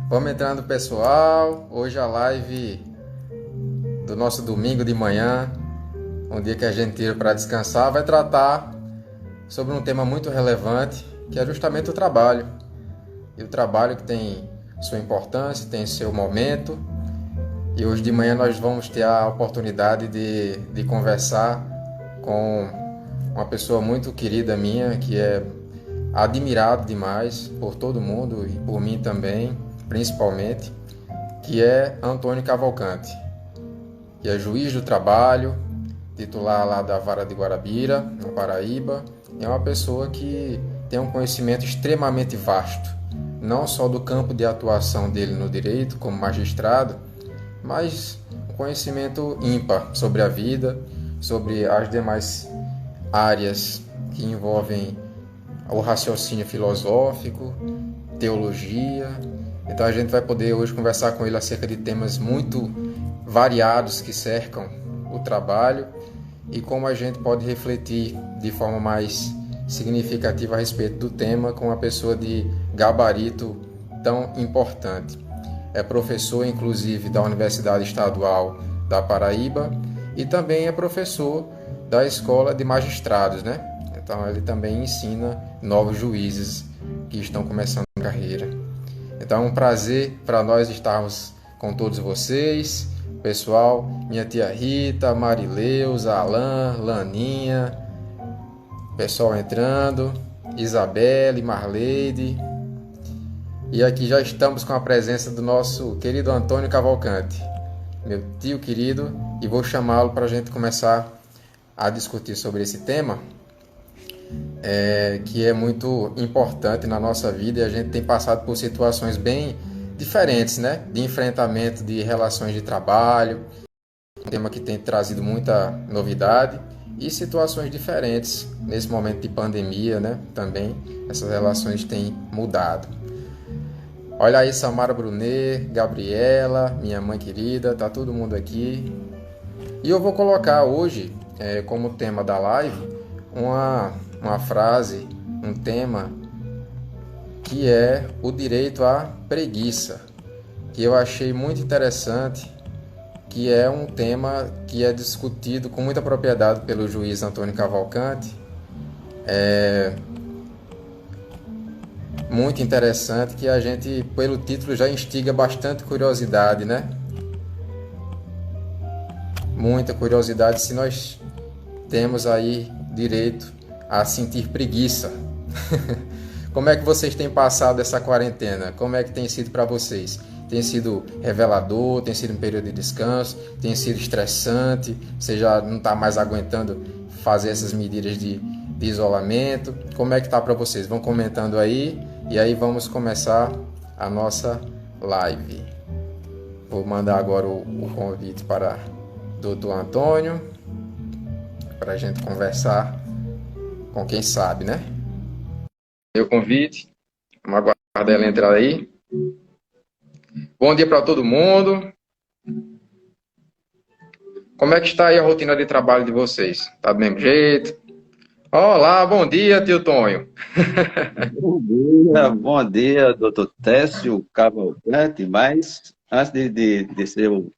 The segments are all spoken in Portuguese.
Vamos entrando, pessoal. Hoje a live do nosso domingo de manhã, um dia que a gente tira para descansar, vai tratar sobre um tema muito relevante, que é justamente o trabalho. E o trabalho que tem sua importância, tem seu momento. E hoje de manhã nós vamos ter a oportunidade de conversar com uma pessoa muito querida minha, que é admirado demais por todo mundo e por mim também, principalmente, que é Antônio Cavalcante, que é juiz do trabalho, titular lá da Vara de Guarabira, na Paraíba. É uma pessoa que tem um conhecimento extremamente vasto, não só do campo de atuação dele no direito como magistrado, mas um conhecimento ímpar sobre a vida, sobre as demais áreas que envolvem o raciocínio filosófico, teologia. Então a gente vai poder hoje conversar com ele acerca de temas muito variados que cercam o trabalho e como a gente pode refletir de forma mais significativa a respeito do tema com uma pessoa de gabarito tão importante. É professor, inclusive, da Universidade Estadual da Paraíba e também é professor da Escola de Magistrados, né? Então ele também ensina novos juízes que estão começando a carreira. Então é um prazer para nós estarmos com todos vocês, pessoal, minha tia Rita, Marileuza, Alain, Laninha, pessoal entrando, Isabelle, Marleide. E aqui já estamos com a presença do nosso querido Antônio Cavalcante, meu tio querido, e vou chamá-lo para a gente começar a discutir sobre esse tema, que é muito importante na nossa vida, e a gente tem passado por situações bem diferentes, né? De enfrentamento de relações de trabalho, um tema que tem trazido muita novidade, e situações diferentes nesse momento de pandemia, né? Também essas relações têm mudado. Olha aí, Samara Brunet, Gabriela, minha mãe querida, tá todo mundo aqui. E eu vou colocar hoje, como tema da live, uma frase, um tema que é o direito à preguiça, que eu achei muito interessante, que é um tema que é discutido com muita propriedade pelo juiz Antônio Cavalcante. Muito interessante, que a gente, pelo título, já instiga bastante curiosidade, né? Muita curiosidade se nós temos aí direito a sentir preguiça. Como é que vocês têm passado essa quarentena? Como é que tem sido para vocês? Tem sido revelador? Tem sido um período de descanso? Tem sido estressante? Você já não está mais aguentando fazer essas medidas de isolamento? Como é que está para vocês? Vão comentando aí e aí vamos começar a nossa live. Vou mandar agora o convite para o doutor Antônio, para a gente conversar com quem sabe, né? Meu convite, vamos aguardar ela entrar aí. Bom dia para todo mundo. Como é que está aí a rotina de trabalho de vocês? Tá do mesmo jeito? Olá, bom dia, tio Tonho. Bom dia, doutor Técio Cavalcante, mas antes de ser o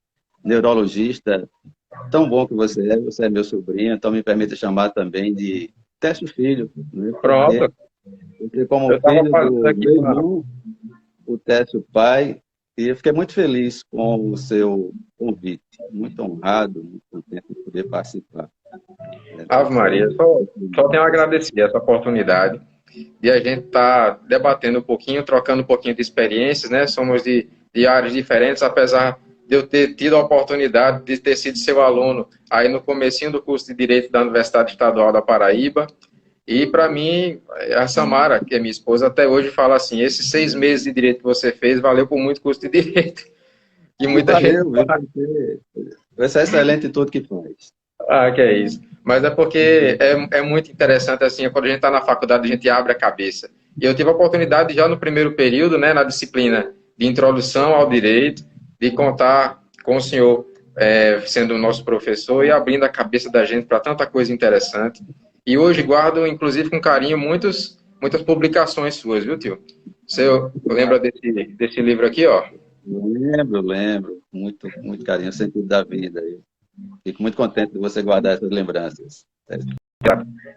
neurologista tão bom que você é meu sobrinho, então me permita chamar também de Técio Filho, né? Pronto. Porque como Eu estava filho fazendo do aqui meu irmão, o Técio pai, e eu fiquei muito feliz com o seu convite, muito honrado, muito contente de poder participar. Ave Maria, só tenho a agradecer essa oportunidade de a gente estar debatendo um pouquinho, trocando um pouquinho de experiências, né? Somos de áreas diferentes, apesar de eu ter tido a oportunidade de ter sido seu aluno aí no comecinho do curso de Direito da Universidade Estadual da Paraíba. E para mim, a Samara, que é minha esposa, até hoje fala assim, esses 6 meses de Direito que você fez valeu por muito curso de Direito. E muita gente... Valeu, você é excelente em tudo que faz. Ah, que é isso. Mas é porque é muito interessante, assim, quando a gente está na faculdade, a gente abre a cabeça. E eu tive a oportunidade já no primeiro período, né, na disciplina de Introdução ao Direito, de contar com o senhor sendo o nosso professor e abrindo a cabeça da gente para tanta coisa interessante. E hoje guardo, inclusive, com carinho, muitas publicações suas, viu, tio? Você lembra desse livro aqui, ó? Lembro. Muito, muito carinho, o sentido da vida. Eu fico muito contente de você guardar essas lembranças.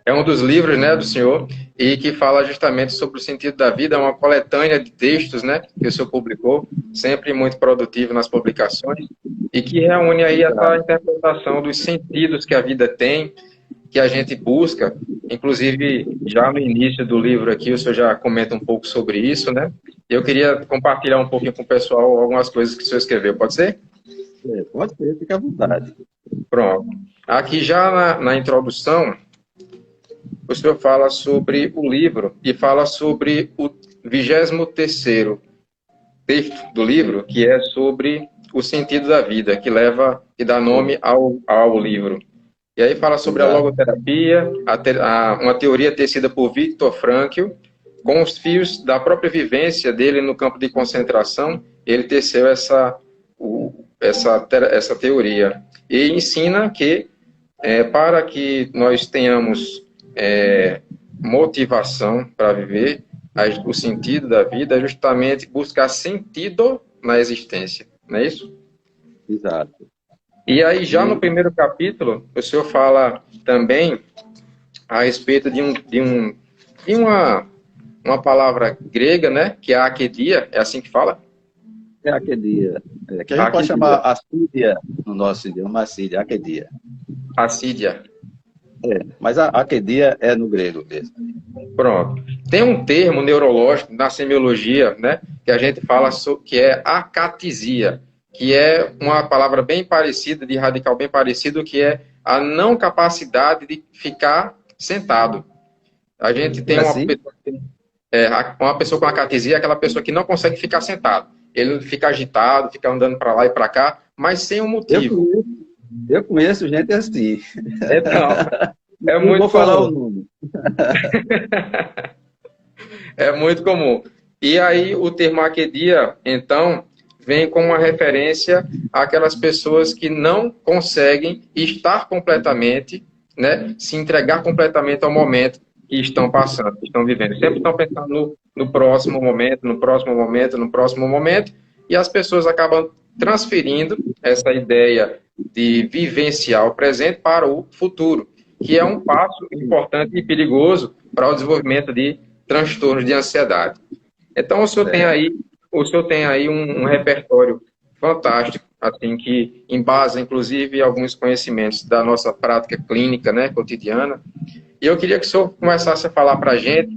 É um dos livros, né, do senhor, e que fala justamente sobre o sentido da vida, é uma coletânea de textos, né, que o senhor publicou, sempre muito produtivo nas publicações, e que reúne aí essa interpretação dos sentidos que a vida tem, que a gente busca. Inclusive, já no início do livro aqui, o senhor já comenta um pouco sobre isso, né? Eu queria compartilhar um pouquinho com o pessoal algumas coisas que o senhor escreveu, pode ser? Pode ser, fica à vontade. Pronto. Aqui já na introdução, o senhor fala sobre o livro e fala sobre o 23º texto do livro, que é sobre o sentido da vida, que dá nome ao livro. E aí fala sobre a logoterapia, uma teoria tecida por Viktor Frankl, com os fios da própria vivência dele no campo de concentração, ele teceu essa teoria. E ensina que, para que nós tenhamos motivação para viver, o sentido da vida é justamente buscar sentido na existência, não é isso? Exato. E aí, já no primeiro capítulo, o senhor fala também a respeito de uma palavra grega, né? Que é a akedia, é assim que fala? É akedia. Que a gente pode chamar assídia no nosso idioma, assídia, akedia. Assídia. Mas a akedia é no grego mesmo. Pronto. Tem um termo neurológico na semiologia, né? Que a gente fala que é acatisia, que é uma palavra bem parecida, de radical bem parecido, que é a não capacidade de ficar sentado. A gente tem uma pessoa com acatesia, aquela pessoa que não consegue ficar sentado. Ele fica agitado, fica andando para lá e para cá, mas sem um motivo. Eu conheço gente assim. Então, é muito vou falar o nome. É muito comum. E aí o termo akedia, então, vem como uma referência àquelas pessoas que não conseguem estar completamente, né, se entregar completamente ao momento que estão passando, que estão vivendo. Sempre estão pensando no próximo momento, no próximo momento, no próximo momento, e as pessoas acabam transferindo essa ideia de vivenciar o presente para o futuro, que é um passo importante e perigoso para o desenvolvimento de transtornos de ansiedade. Então, o senhor tem aí um repertório fantástico, assim, que embasa, inclusive, alguns conhecimentos da nossa prática clínica, né, cotidiana. E eu queria que o senhor começasse a falar para a gente,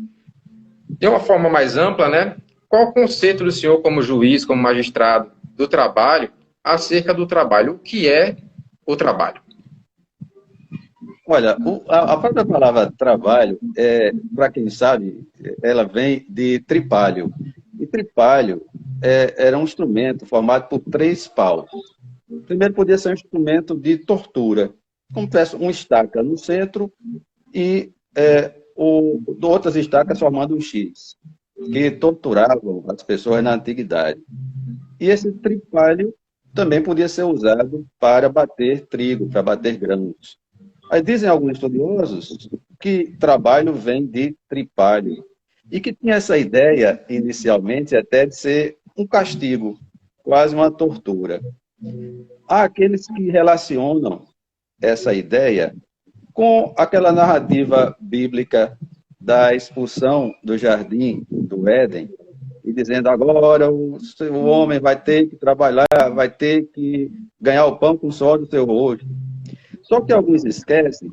de uma forma mais ampla, né, qual o conceito do senhor como juiz, como magistrado do trabalho, acerca do trabalho. O que é o trabalho? Olha, a própria palavra trabalho, para quem sabe, ela vem de tripalho. E tripalho era um instrumento formado por 3 paus. Primeiro, podia ser um instrumento de tortura, como tivesse uma estaca no centro e outras estacas formando um X, que torturavam as pessoas na antiguidade. E esse tripalho também podia ser usado para bater trigo, para bater grãos. Aí dizem alguns estudiosos que trabalho vem de tripalho e que tinha essa ideia, inicialmente, até de ser um castigo, quase uma tortura. Há aqueles que relacionam essa ideia com aquela narrativa bíblica da expulsão do jardim do Éden, e dizendo agora o homem vai ter que trabalhar, vai ter que ganhar o pão com o suor do seu rosto. Só que alguns esquecem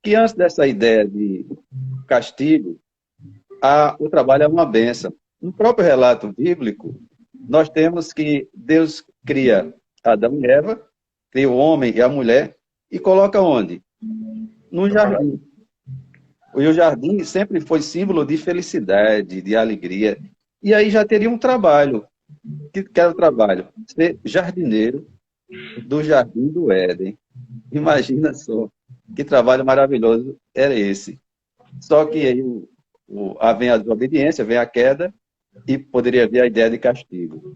que antes dessa ideia de castigo, o trabalho é uma bênção. No próprio relato bíblico, nós temos que Deus cria Adão e Eva, cria o homem e a mulher, e coloca onde? No jardim. E o jardim sempre foi símbolo de felicidade, de alegria. E aí já teria um trabalho. Que era o trabalho? Ser jardineiro do Jardim do Éden. Imagina só, que trabalho maravilhoso era esse. Só que aí vem a desobediência, vem a queda, e poderia haver a ideia de castigo.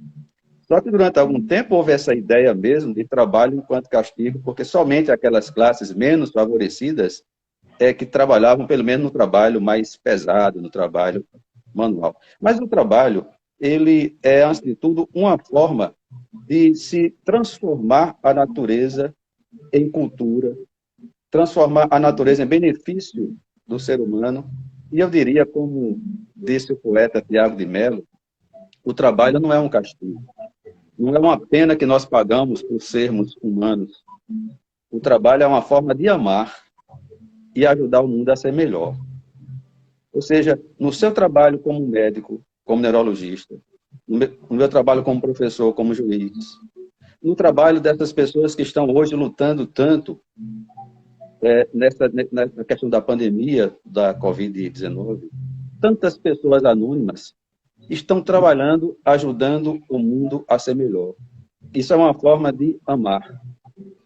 Só que durante algum tempo houve essa ideia mesmo de trabalho enquanto castigo, porque somente aquelas classes menos favorecidas que trabalhavam, pelo menos no trabalho mais pesado, no trabalho manual. Mas o trabalho, ele é, antes de tudo, uma forma de se transformar a natureza em cultura, transformar a natureza em benefício do ser humano. E eu diria, como disse o poeta Tiago de Mello, o trabalho não é um castigo, não é uma pena que nós pagamos por sermos humanos. O trabalho é uma forma de amar e ajudar o mundo a ser melhor. Ou seja, no seu trabalho como médico, como neurologista, no meu trabalho como professor, como juiz, no trabalho dessas pessoas que estão hoje lutando tanto nessa questão da pandemia da Covid-19, tantas pessoas anônimas estão trabalhando, ajudando o mundo a ser melhor. Isso é uma forma de amar.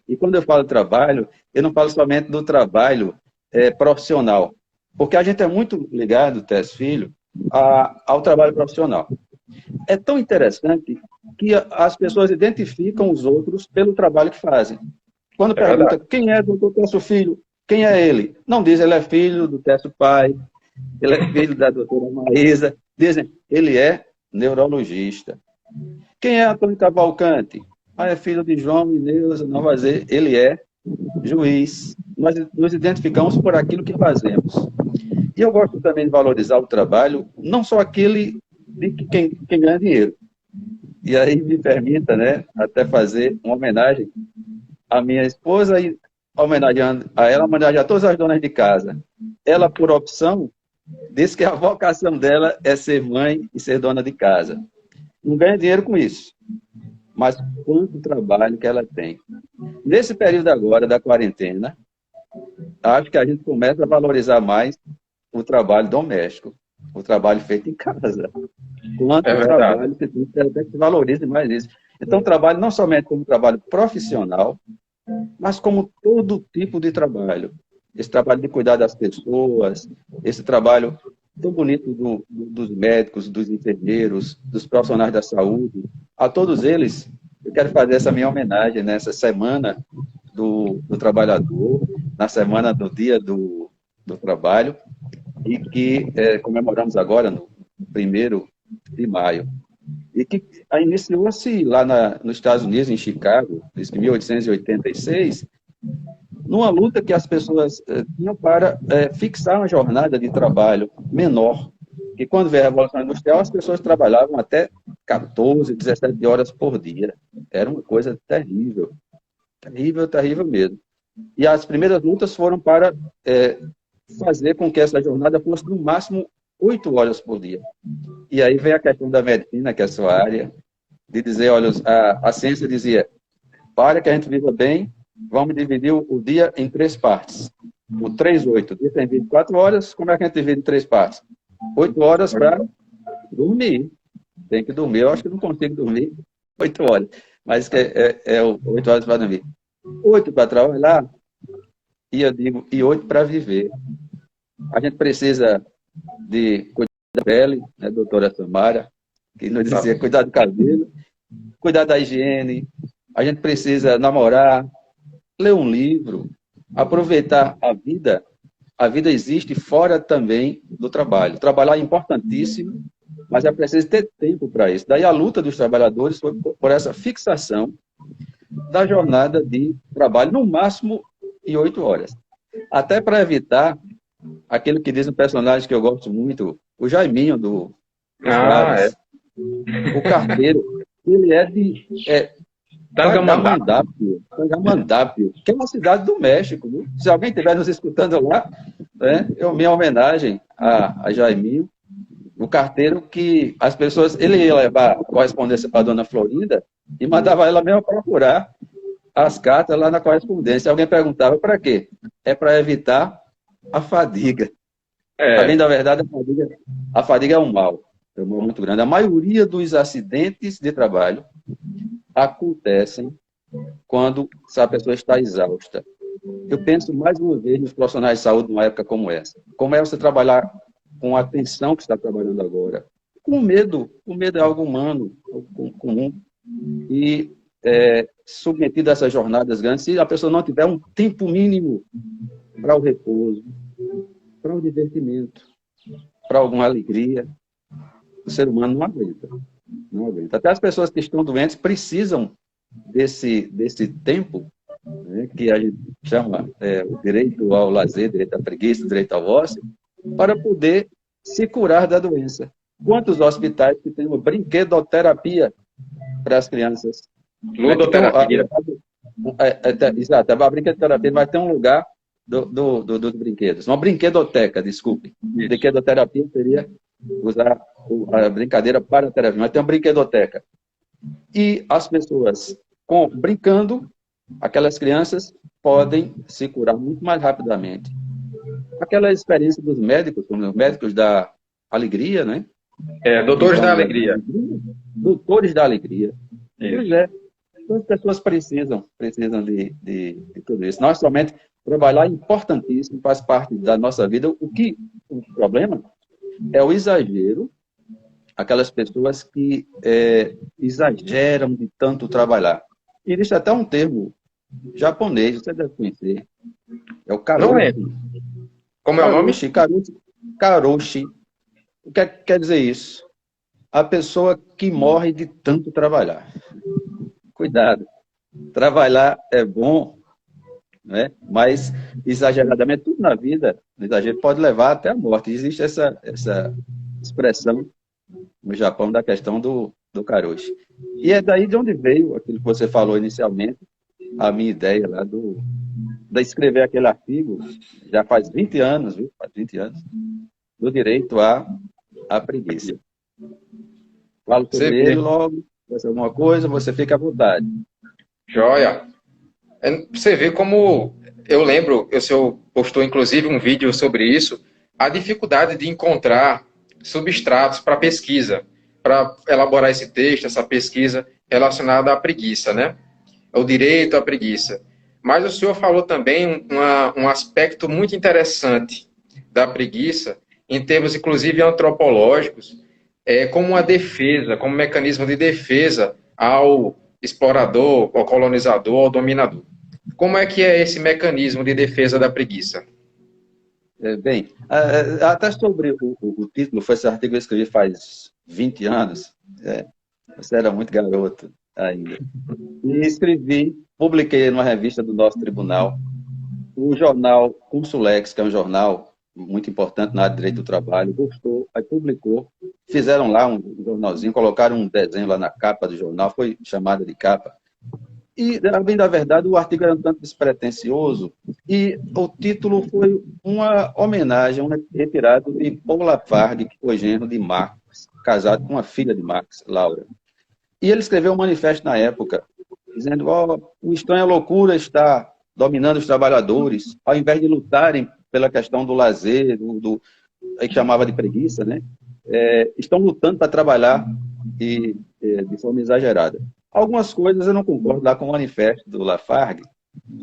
E quando eu falo trabalho, eu não falo somente do trabalho profissional, porque a gente é muito ligado, Tess Filho, ao trabalho profissional. É tão interessante que as pessoas identificam os outros pelo trabalho que fazem. Quando pergunta quem é o doutor Técio Filho, quem é ele? Não diz, ele é filho do Técio Pai, ele é filho da doutora Maísa. Dizem, ele é neurologista. Quem é Antônio Cavalcante? É filho de João e Neuza Novazer. Ele é juiz. Nós nos identificamos por aquilo que fazemos. E eu gosto também de valorizar o trabalho, não só aquele de quem ganha dinheiro. E aí me permita, né, até fazer uma homenagem à minha esposa e homenageando a ela, homenagear a todas as donas de casa. Ela, por opção, disse que a vocação dela é ser mãe e ser dona de casa. Não ganha dinheiro com isso, mas quanto trabalho que ela tem. Nesse período agora da quarentena, acho que a gente começa a valorizar mais o trabalho doméstico, o trabalho feito em casa. Quanto trabalho que tem, até que se valorize mais isso. Então, trabalho não somente como trabalho profissional, mas como todo tipo de trabalho. Esse trabalho de cuidar das pessoas, esse trabalho tão bonito dos médicos, dos enfermeiros, dos profissionais da saúde. A todos eles, eu quero fazer essa minha homenagem nessa semana do trabalhador, na semana do Dia do Trabalho, e que comemoramos agora no 1º de maio. E que iniciou-se lá nos Estados Unidos, em Chicago, em 1886, numa luta que as pessoas tinham para fixar uma jornada de trabalho menor. Que quando veio a Revolução Industrial, as pessoas trabalhavam até 14, 17 horas por dia. Era uma coisa terrível. Terrível, terrível mesmo. E as primeiras lutas foram para fazer com que essa jornada fosse no máximo 8 horas por dia. E aí vem a questão da medicina, que é a sua área, de dizer, olha, a ciência dizia, para que a gente viva bem, vamos dividir o dia em 3 partes. O 3-8. O dia tem 24 horas, como é que a gente divide em 3 partes? 8 horas para dormir. Tem que dormir. Eu acho que não consigo dormir 8 horas. Mas é 8 horas para dormir. 8 para trabalhar, e eu digo, e 8 para viver. A gente precisa de cuidar da pele, né, doutora Samara, que nos dizia cuidar do cabelo, cuidar da higiene, a gente precisa namorar, ler um livro, aproveitar a vida. A vida existe fora também do trabalho. Trabalhar é importantíssimo, mas é preciso ter tempo para isso. Daí a luta dos trabalhadores foi por essa fixação da jornada de trabalho, no máximo em 8 horas. Até para evitar aquilo que diz um personagem que eu gosto muito, o Jaiminho do Chaves, o carteiro, ele é de Tangamandapio, que é uma cidade do México. Viu? Se alguém estiver nos escutando lá, minha homenagem a Jaiminho, o carteiro, que as pessoas, ele ia levar a correspondência para a dona Florinda e mandava ela mesmo procurar as cartas lá na correspondência. Alguém perguntava para quê? É para evitar a fadiga. Além da verdade, a fadiga é um mal muito grande. A maioria dos acidentes de trabalho acontecem quando a pessoa está exausta. Eu penso mais uma vez nos profissionais de saúde numa época como essa. Como é você trabalhar com a atenção que está trabalhando agora? Com medo. O medo é algo humano, algo comum. E submetido a essas jornadas grandes, se a pessoa não tiver um tempo mínimo para o repouso, para o divertimento, para alguma alegria, o ser humano não aguenta. Não aguenta. Até as pessoas que estão doentes precisam desse tempo, né, que a gente chama o direito ao lazer, direito à preguiça, direito ao ócio, para poder se curar da doença. Quantos hospitais que têm uma brinquedoterapia para as crianças? Ludoterapia. Exato, a brinquedoterapia vai ter um lugar dos brinquedos. Uma brinquedoteca, desculpe. Isso. Brinquedoterapia seria usar a brincadeira para a terapia, mas tem uma brinquedoteca. E as pessoas, brincando, aquelas crianças podem se curar muito mais rapidamente. Aquela experiência dos médicos, como os médicos da alegria, né? Doutores da alegria. Doutores da alegria. Pois é. Então, as pessoas precisam de tudo isso. Nós somente trabalhar é importantíssimo, faz parte da nossa vida. O problema é o exagero, aquelas pessoas que exageram de tanto trabalhar. E existe até um termo japonês, você deve conhecer. É o karoshi. Não é. Como é o nome? Karoshi. O que quer dizer isso? A pessoa que morre de tanto trabalhar. Cuidado. Trabalhar é bom, né? Mas exageradamente, tudo na vida, o exagero pode levar até a morte. Existe essa expressão no Japão da questão do karoshi. E é daí de onde veio aquilo que você falou inicialmente, a minha ideia lá de escrever aquele artigo, já faz 20 anos, viu? Faz 20 anos, do direito à preguiça. Falo sobre ele logo, se alguma coisa, você fica à vontade. Joia. Você vê como, eu lembro, o senhor postou inclusive um vídeo sobre isso, a dificuldade de encontrar substratos para pesquisa, para elaborar esse texto, essa pesquisa relacionada à preguiça, né? O direito à preguiça. Mas o senhor falou também um aspecto muito interessante da preguiça, em termos inclusive antropológicos, como uma defesa, como um mecanismo de defesa ao explorador, ao colonizador, ao dominador. Como é que é esse mecanismo de defesa da preguiça? Bem, até sobre o título, foi esse artigo que eu escrevi faz 20 anos, você era muito garoto ainda, e publiquei numa revista do nosso tribunal, o jornal Consulex, que é um jornal muito importante na área de direito do trabalho, gostou, aí publicou, fizeram lá um jornalzinho, colocaram um desenho lá na capa do jornal, foi chamada de capa. E, bem da verdade, o artigo era um tanto despretensioso e o título foi uma homenagem, retirado de Paul Lafargue, que foi genro de Marx, casado com uma filha de Marx, Laura. E ele escreveu um manifesto na época, dizendo: o estranho loucura está dominando os trabalhadores, ao invés de lutarem pela questão do lazer, que chamava de preguiça, né? Estão lutando para trabalhar de forma exagerada. Algumas coisas eu não concordo lá com o manifesto do Lafargue,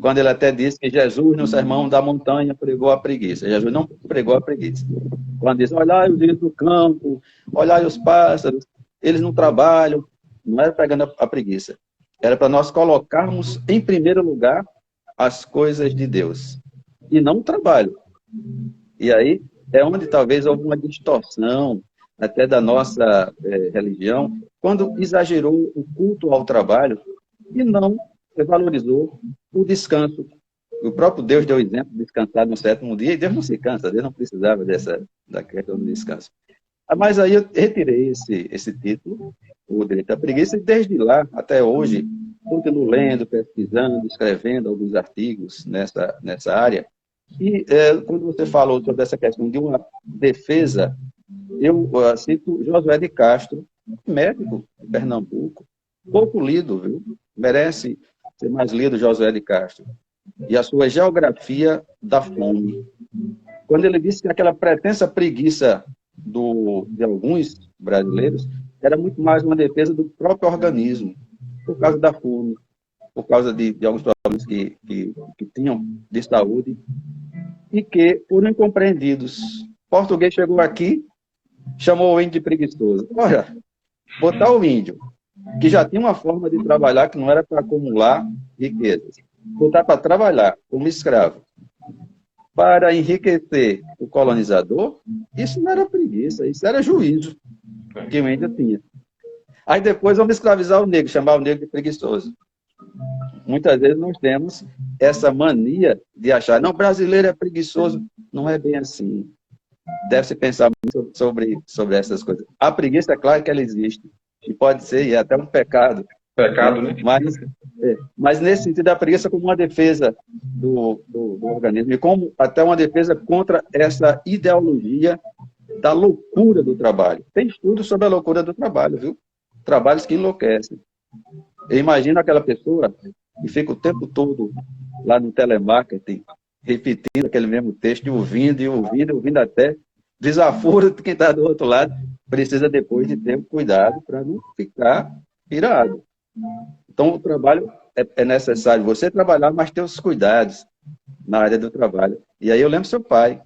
quando ele até disse que Jesus, no Sermão da Montanha, pregou a preguiça. Jesus não pregou a preguiça. Quando diz: olhai os lírios do campo, olhai os pássaros, eles não trabalham. Não era pregando a preguiça. Era para nós colocarmos em primeiro lugar as coisas de Deus. E não o trabalho. E aí é onde talvez houve uma distorção até da nossa religião, quando exagerou o culto ao trabalho e não valorizou o descanso. O próprio Deus deu o exemplo de descansar no sétimo dia, e Deus não se cansa, Deus não precisava da questão do descanso. Mas aí eu retirei esse título, o direito à preguiça, e desde lá até hoje continuo lendo, pesquisando, escrevendo alguns artigos nessa área. E quando você falou sobre essa questão de uma defesa, eu cito Josué de Castro, médico de Pernambuco, pouco lido, viu? Merece ser mais lido, Josué de Castro. E a sua Geografia da Fome. Quando ele disse que aquela pretensa preguiça de alguns brasileiros era muito mais uma defesa do próprio organismo, por causa da fome, por causa de alguns problemas que tinham de saúde e que foram incompreendidos. O português chegou aqui, chamou o índio de preguiçoso. Olha, botar o índio, que já tinha uma forma de trabalhar que não era para acumular riquezas, botar para trabalhar como escravo, para enriquecer o colonizador, isso não era preguiça, isso era juízo. que o índio tinha. Aí depois vamos escravizar o negro, chamar o negro de preguiçoso. Muitas vezes nós temos essa mania de achar, não, brasileiro é preguiçoso. Não é bem assim. Deve-se pensar muito sobre essas coisas. A preguiça, é claro que ela existe. E pode ser, e é até um pecado. Pecado, né? Mas nesse sentido, a preguiça como uma defesa do organismo, e como até uma defesa contra essa ideologia da loucura do trabalho. Tem estudos sobre a loucura do trabalho, viu? Trabalhos que enlouquecem. Eu imagino aquela pessoa que fica o tempo todo lá no telemarketing, repetindo aquele mesmo texto, ouvindo, até desaforo de quem está do outro lado. Precisa depois de ter cuidado para não ficar pirado. Então, o trabalho é necessário você trabalhar, mas ter os cuidados na área do trabalho. E aí eu lembro seu pai,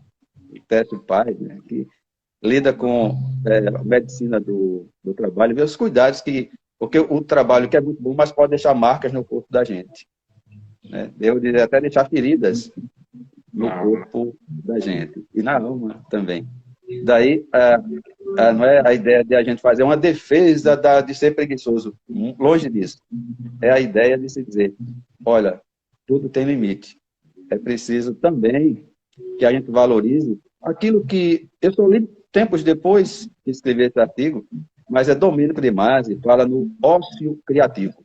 o Técio Pai, né, que lida com a medicina do trabalho, vê os cuidados que... Porque o trabalho que é muito bom, mas pode deixar marcas no corpo da gente. Né? Eu diria até deixar feridas no corpo da gente. E na alma também. Daí, não é a ideia de a gente fazer uma defesa de ser preguiçoso. Longe disso. É a ideia de se dizer, olha, tudo tem limite. É preciso também que a gente valorize aquilo que... Eu só li tempos depois de escrever esse artigo, mas é Domênico de Masi, fala no ócio criativo.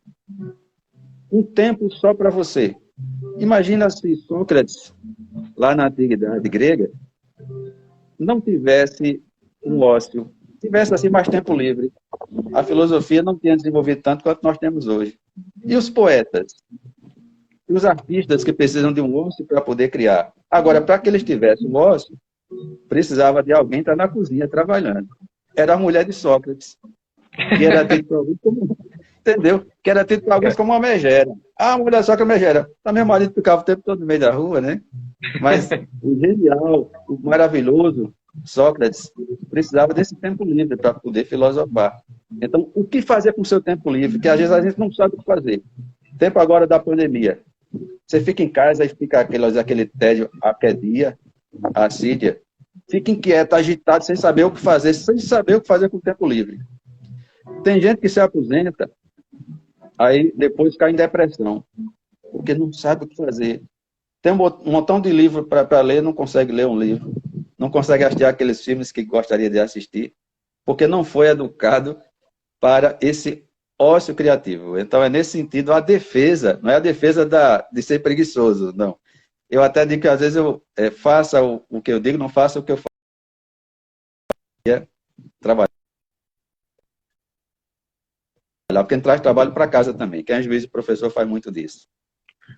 Um tempo só para você. Imagina se Sócrates, lá na antiguidade grega, não tivesse um ócio, tivesse assim mais tempo livre. A filosofia não tinha desenvolvido tanto quanto nós temos hoje. E os poetas? E os artistas que precisam de um ócio para poder criar? Agora, para que eles tivessem um ócio, precisava de alguém estar na cozinha trabalhando. Era a mulher de Sócrates, que era tido por alguns como, entendeu? Que era tido por alguns como uma megera. Ah, a mulher de Sócrates é megera. O meu marido ficava o tempo todo no meio da rua, né? Mas o genial, o maravilhoso Sócrates precisava desse tempo livre para poder filosofar. Então, o que fazer com o seu tempo livre? Que às vezes a gente não sabe o que fazer. Tempo agora da pandemia. Você fica em casa e fica aquele tédio, aquedia, assídia. Fica inquieto, agitado, sem saber o que fazer, sem saber o que fazer com o tempo livre. Tem gente que se aposenta, aí depois cai em depressão, porque não sabe o que fazer. Tem um montão de livro para ler, não consegue ler um livro, não consegue assistir aqueles filmes que gostaria de assistir, porque não foi educado para esse ócio criativo. Então, é nesse sentido a defesa, não é a defesa de ser preguiçoso, não. Eu até digo que às vezes eu faça o que eu digo, não faça o que eu faço. Trabalhar, porque a gente traz trabalho para casa também. Quem é juiz e professor faz muito disso.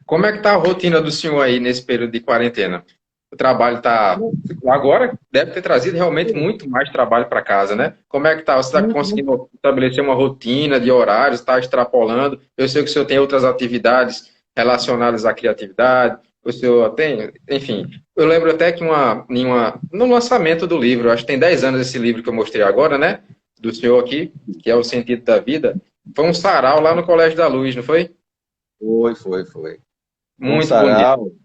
Como é que tá a rotina do senhor aí nesse período de quarentena? O trabalho tá... Agora deve ter trazido realmente muito mais trabalho para casa, né? Como é que tá? Você está conseguindo estabelecer uma rotina de horários, está extrapolando? Eu sei que o senhor tem outras atividades relacionadas à criatividade, o senhor tem... Enfim, eu lembro até que no lançamento do livro, acho que tem 10 anos esse livro que eu mostrei agora, né? Do senhor aqui, que é O Sentido da Vida. Foi um sarau lá no Colégio da Luz, não foi? Foi. Muito sarau, bonito.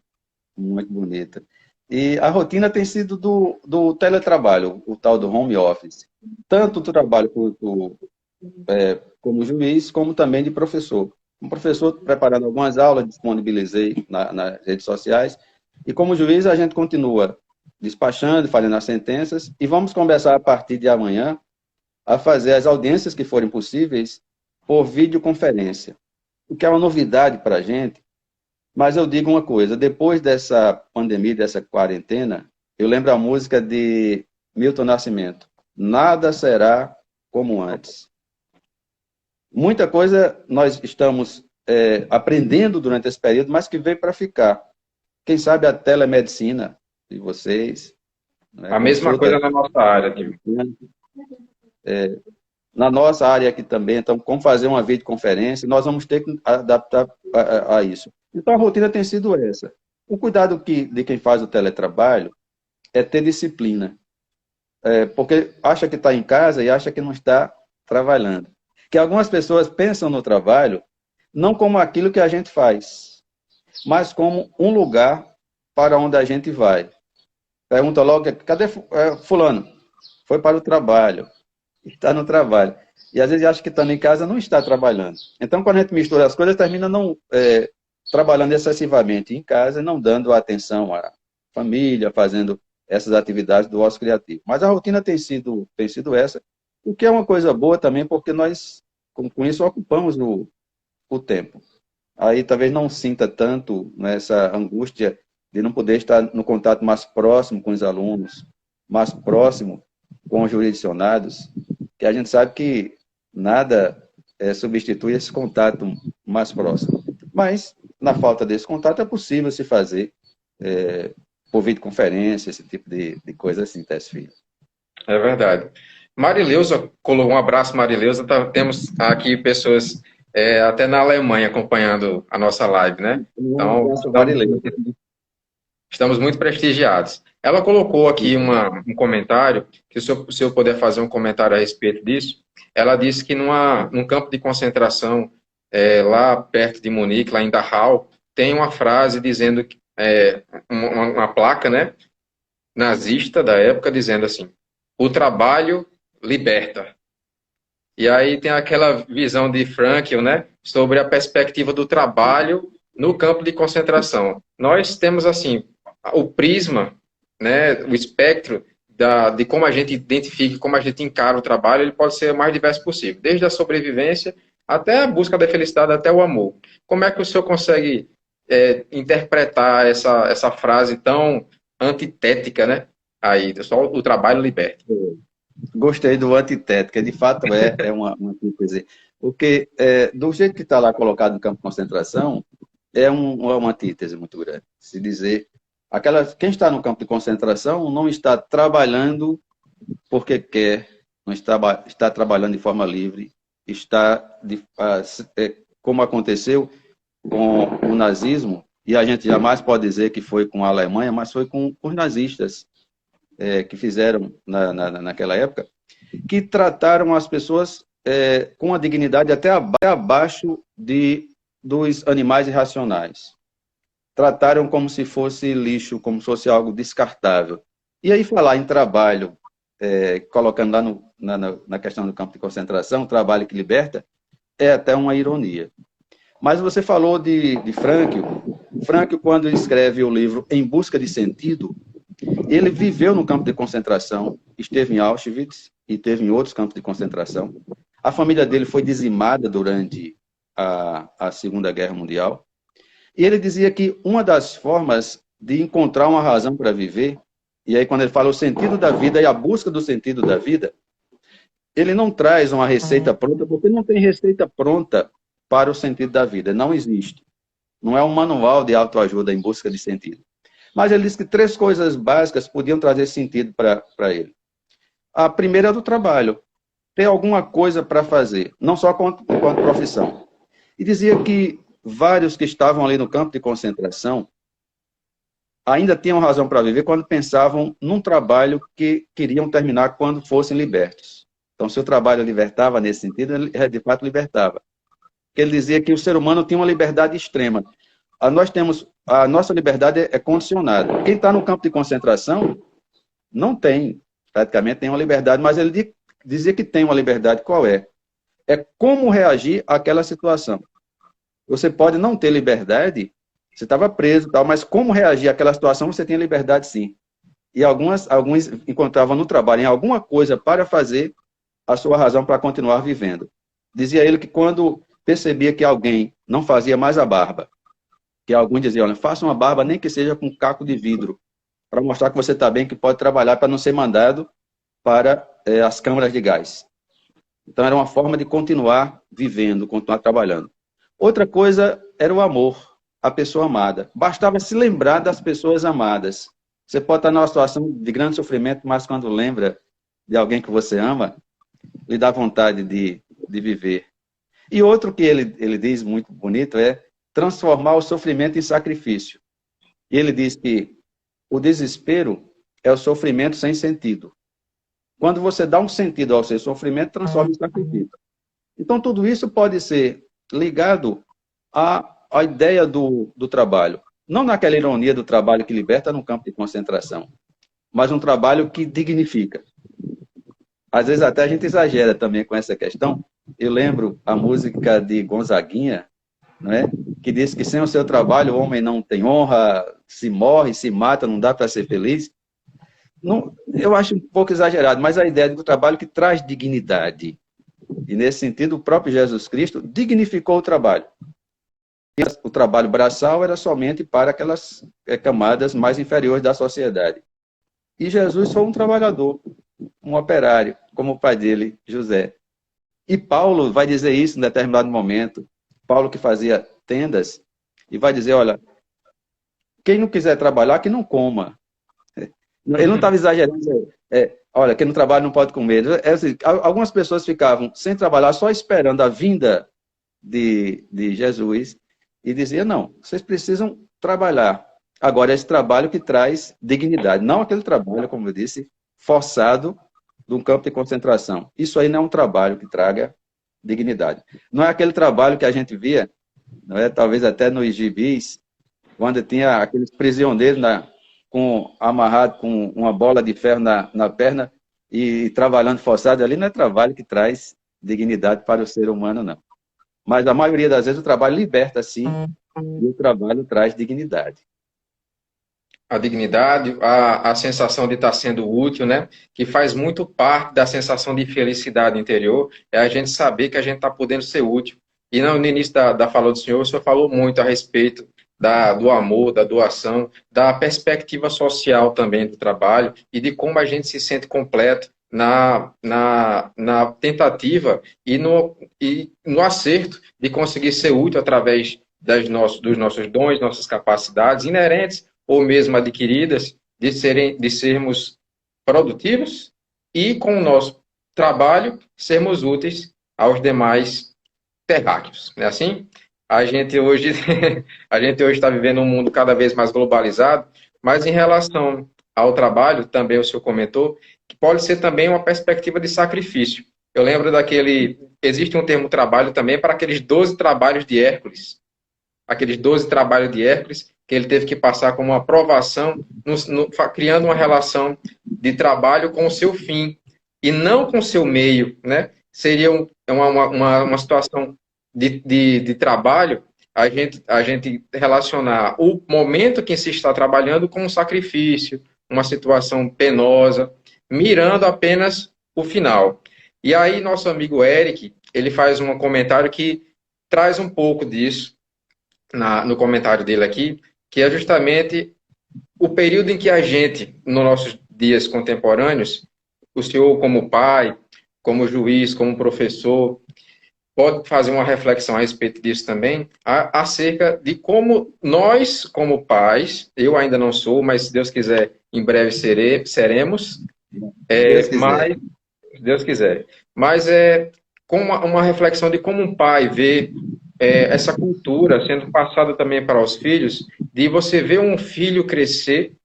muito bonita. E a rotina tem sido do teletrabalho, o tal do home office. Tanto do trabalho como juiz, como também de professor. Como professor, preparando algumas aulas, disponibilizei nas redes sociais. E como juiz, a gente continua despachando, fazendo as sentenças. E vamos começar a partir de amanhã a fazer as audiências que forem possíveis por videoconferência. O que é uma novidade para a gente. Mas eu digo uma coisa, depois dessa pandemia, dessa quarentena, eu lembro a música de Milton Nascimento. Nada será como antes. Muita coisa nós estamos aprendendo durante esse período, mas que veio para ficar. Quem sabe a telemedicina de vocês. Né? A mesma coisa na nossa área, Tim. Na nossa área aqui também, então, como fazer uma videoconferência, nós vamos ter que adaptar a isso. Então, a rotina tem sido essa. O cuidado de quem faz o teletrabalho é ter disciplina. Porque acha que está em casa e acha que não está trabalhando. Que algumas pessoas pensam no trabalho não como aquilo que a gente faz, mas como um lugar para onde a gente vai. Pergunta logo, cadê fulano? Foi para o trabalho. está no trabalho. E às vezes acha que estando em casa não está trabalhando. Então, quando a gente mistura as coisas, termina não trabalhando excessivamente em casa, não dando atenção à família, fazendo essas atividades do ócio criativo. Mas a rotina tem sido essa, o que é uma coisa boa também, porque nós, com isso, ocupamos o tempo. Aí talvez não sinta tanto essa angústia de não poder estar no contato mais próximo com os alunos, mais próximo com os jurisdicionados, que a gente sabe que nada substitui esse contato mais próximo. Mas, na falta desse contato, é possível se fazer por videoconferência, esse tipo de coisa assim, Tess Filho. É verdade. Marileuza, um abraço, Marileuza. Temos aqui pessoas até na Alemanha acompanhando a nossa live, né? Então, estamos muito prestigiados. Ela colocou aqui um comentário, que se eu puder fazer um comentário a respeito disso, ela disse que num campo de concentração lá perto de Munique, lá em Dachau, tem uma frase dizendo, uma placa, né, nazista da época, dizendo assim: o trabalho liberta. E aí tem aquela visão de Frankl, né, sobre a perspectiva do trabalho no campo de concentração. Nós temos, assim, o prisma, né, o espectro de como a gente identifica, como a gente encara o trabalho, ele pode ser o mais diverso possível, desde a sobrevivência até a busca da felicidade, até o amor. Como é que o senhor consegue interpretar essa frase tão antitética, né, aí, só o trabalho liberta? Gostei do antitética, de fato é uma coisa. Porque do jeito que está lá colocado no campo de concentração, é uma antítese muito grande. Se dizer, quem está no campo de concentração não está trabalhando porque quer, não está trabalhando de forma livre, como aconteceu com o nazismo, e a gente jamais pode dizer que foi com a Alemanha, mas foi com os nazistas que fizeram naquela época, que trataram as pessoas com a dignidade até abaixo dos animais irracionais. Trataram como se fosse lixo, como se fosse algo descartável. E aí falar em trabalho, colocando lá na questão do campo de concentração, trabalho que liberta, é até uma ironia. Mas você falou de Frankl. Frankl, quando escreve o livro Em Busca de Sentido, ele viveu no campo de concentração, esteve em Auschwitz e esteve em outros campos de concentração. A família dele foi dizimada durante a Segunda Guerra Mundial. E ele dizia que uma das formas de encontrar uma razão para viver, e aí quando ele fala o sentido da vida e a busca do sentido da vida, ele não traz uma receita pronta, porque não tem receita pronta para o sentido da vida, não existe. Não é um manual de autoajuda em busca de sentido. Mas ele diz que 3 coisas básicas podiam trazer sentido para ele. A primeira é do trabalho. Ter alguma coisa para fazer, não só enquanto profissão. E dizia que vários que estavam ali no campo de concentração ainda tinham razão para viver quando pensavam num trabalho que queriam terminar quando fossem libertos. Então, se o trabalho libertava nesse sentido, ele de fato libertava. Ele dizia que o ser humano tinha uma liberdade extrema. A nossa liberdade é condicionada. Quem está no campo de concentração não tem, praticamente, nenhuma liberdade, mas ele dizia que tem uma liberdade. Qual é? É como reagir àquela situação. Você pode não ter liberdade, você estava preso, tal, mas como reagir àquela situação, você tem liberdade sim. E alguns encontravam no trabalho em alguma coisa para fazer a sua razão para continuar vivendo. Dizia ele que quando percebia que alguém não fazia mais a barba, que alguns diziam, olha, faça uma barba nem que seja com caco de vidro, para mostrar que você está bem, que pode trabalhar para não ser mandado para as câmaras de gás. Então era uma forma de continuar vivendo, continuar trabalhando. Outra coisa era o amor, a pessoa amada. Bastava se lembrar das pessoas amadas. Você pode estar numa situação de grande sofrimento, mas quando lembra de alguém que você ama, lhe dá vontade de viver. E outro que ele diz muito bonito é transformar o sofrimento em sacrifício. E ele diz que o desespero é o sofrimento sem sentido. Quando você dá um sentido ao seu sofrimento, transforma em sacrifício. Então, tudo isso pode ser ligado à ideia do trabalho. Não naquela ironia do trabalho que liberta no campo de concentração, mas um trabalho que dignifica. às vezes até a gente exagera também com essa questão. Eu lembro a música de Gonzaguinha, não é? Que diz que sem o seu trabalho o homem não tem honra, se morre, se mata, não dá para ser feliz. Não, eu acho um pouco exagerado, mas a ideia do trabalho que traz dignidade. E nesse sentido, o próprio Jesus Cristo dignificou o trabalho. O trabalho braçal era somente para aquelas camadas mais inferiores da sociedade. E Jesus foi um trabalhador, um operário, como o pai dele, José. E Paulo vai dizer isso em determinado momento. Paulo que fazia tendas, e vai dizer, olha, quem não quiser trabalhar, que não coma. Ele não estava exagerando. Olha, quem não trabalha não pode comer. Assim, algumas pessoas ficavam sem trabalhar, só esperando a vinda de Jesus, e dizia, não, vocês precisam trabalhar. Agora, esse trabalho que traz dignidade, não aquele trabalho, como eu disse, forçado de um campo de concentração. Isso aí não é um trabalho que traga dignidade. Não é aquele trabalho que a gente via, não é? Talvez até nos gibis, quando tinha aqueles prisioneiros amarrado com uma bola de ferro na perna e trabalhando forçado. Ali não é trabalho que traz dignidade para o ser humano, não. Mas a maioria das vezes o trabalho liberta, sim, e o trabalho traz dignidade. A dignidade, a sensação de estar sendo útil, né? Que faz muito parte da sensação de felicidade interior, é a gente saber que a gente está podendo ser útil. E no início da fala do senhor, o senhor falou muito a respeito do amor, da doação, da perspectiva social também do trabalho e de como a gente se sente completo na tentativa e no acerto de conseguir ser útil através dos nossos dons, nossas capacidades inerentes ou mesmo adquiridas, de sermos produtivos e, com o nosso trabalho, sermos úteis aos demais terráqueos. Não é assim? A gente hoje a gente hoje está vivendo um mundo cada vez mais globalizado, mas em relação ao trabalho, também o senhor comentou, que pode ser também uma perspectiva de sacrifício. Eu lembro existe um termo trabalho também para aqueles 12 trabalhos de Hércules, aqueles 12 trabalhos de Hércules, que ele teve que passar como uma provação, criando uma relação de trabalho com o seu fim, e não com o seu meio, né? Seria uma situação de trabalho, a gente relacionar o momento que se está trabalhando com um sacrifício, uma situação penosa, mirando apenas o final. E aí, nosso amigo Eric, ele faz um comentário que traz um pouco disso, no comentário dele aqui, que é justamente o período em que a gente, nos nossos dias contemporâneos, o senhor como pai, como juiz, como professor, pode fazer uma reflexão a respeito disso também, acerca de como nós, como pais, eu ainda não sou, mas se Deus quiser, em breve seremos, mas, se Deus quiser. Mas com uma reflexão de como um pai vê essa cultura sendo passada também para os filhos, de você ver um filho crescer,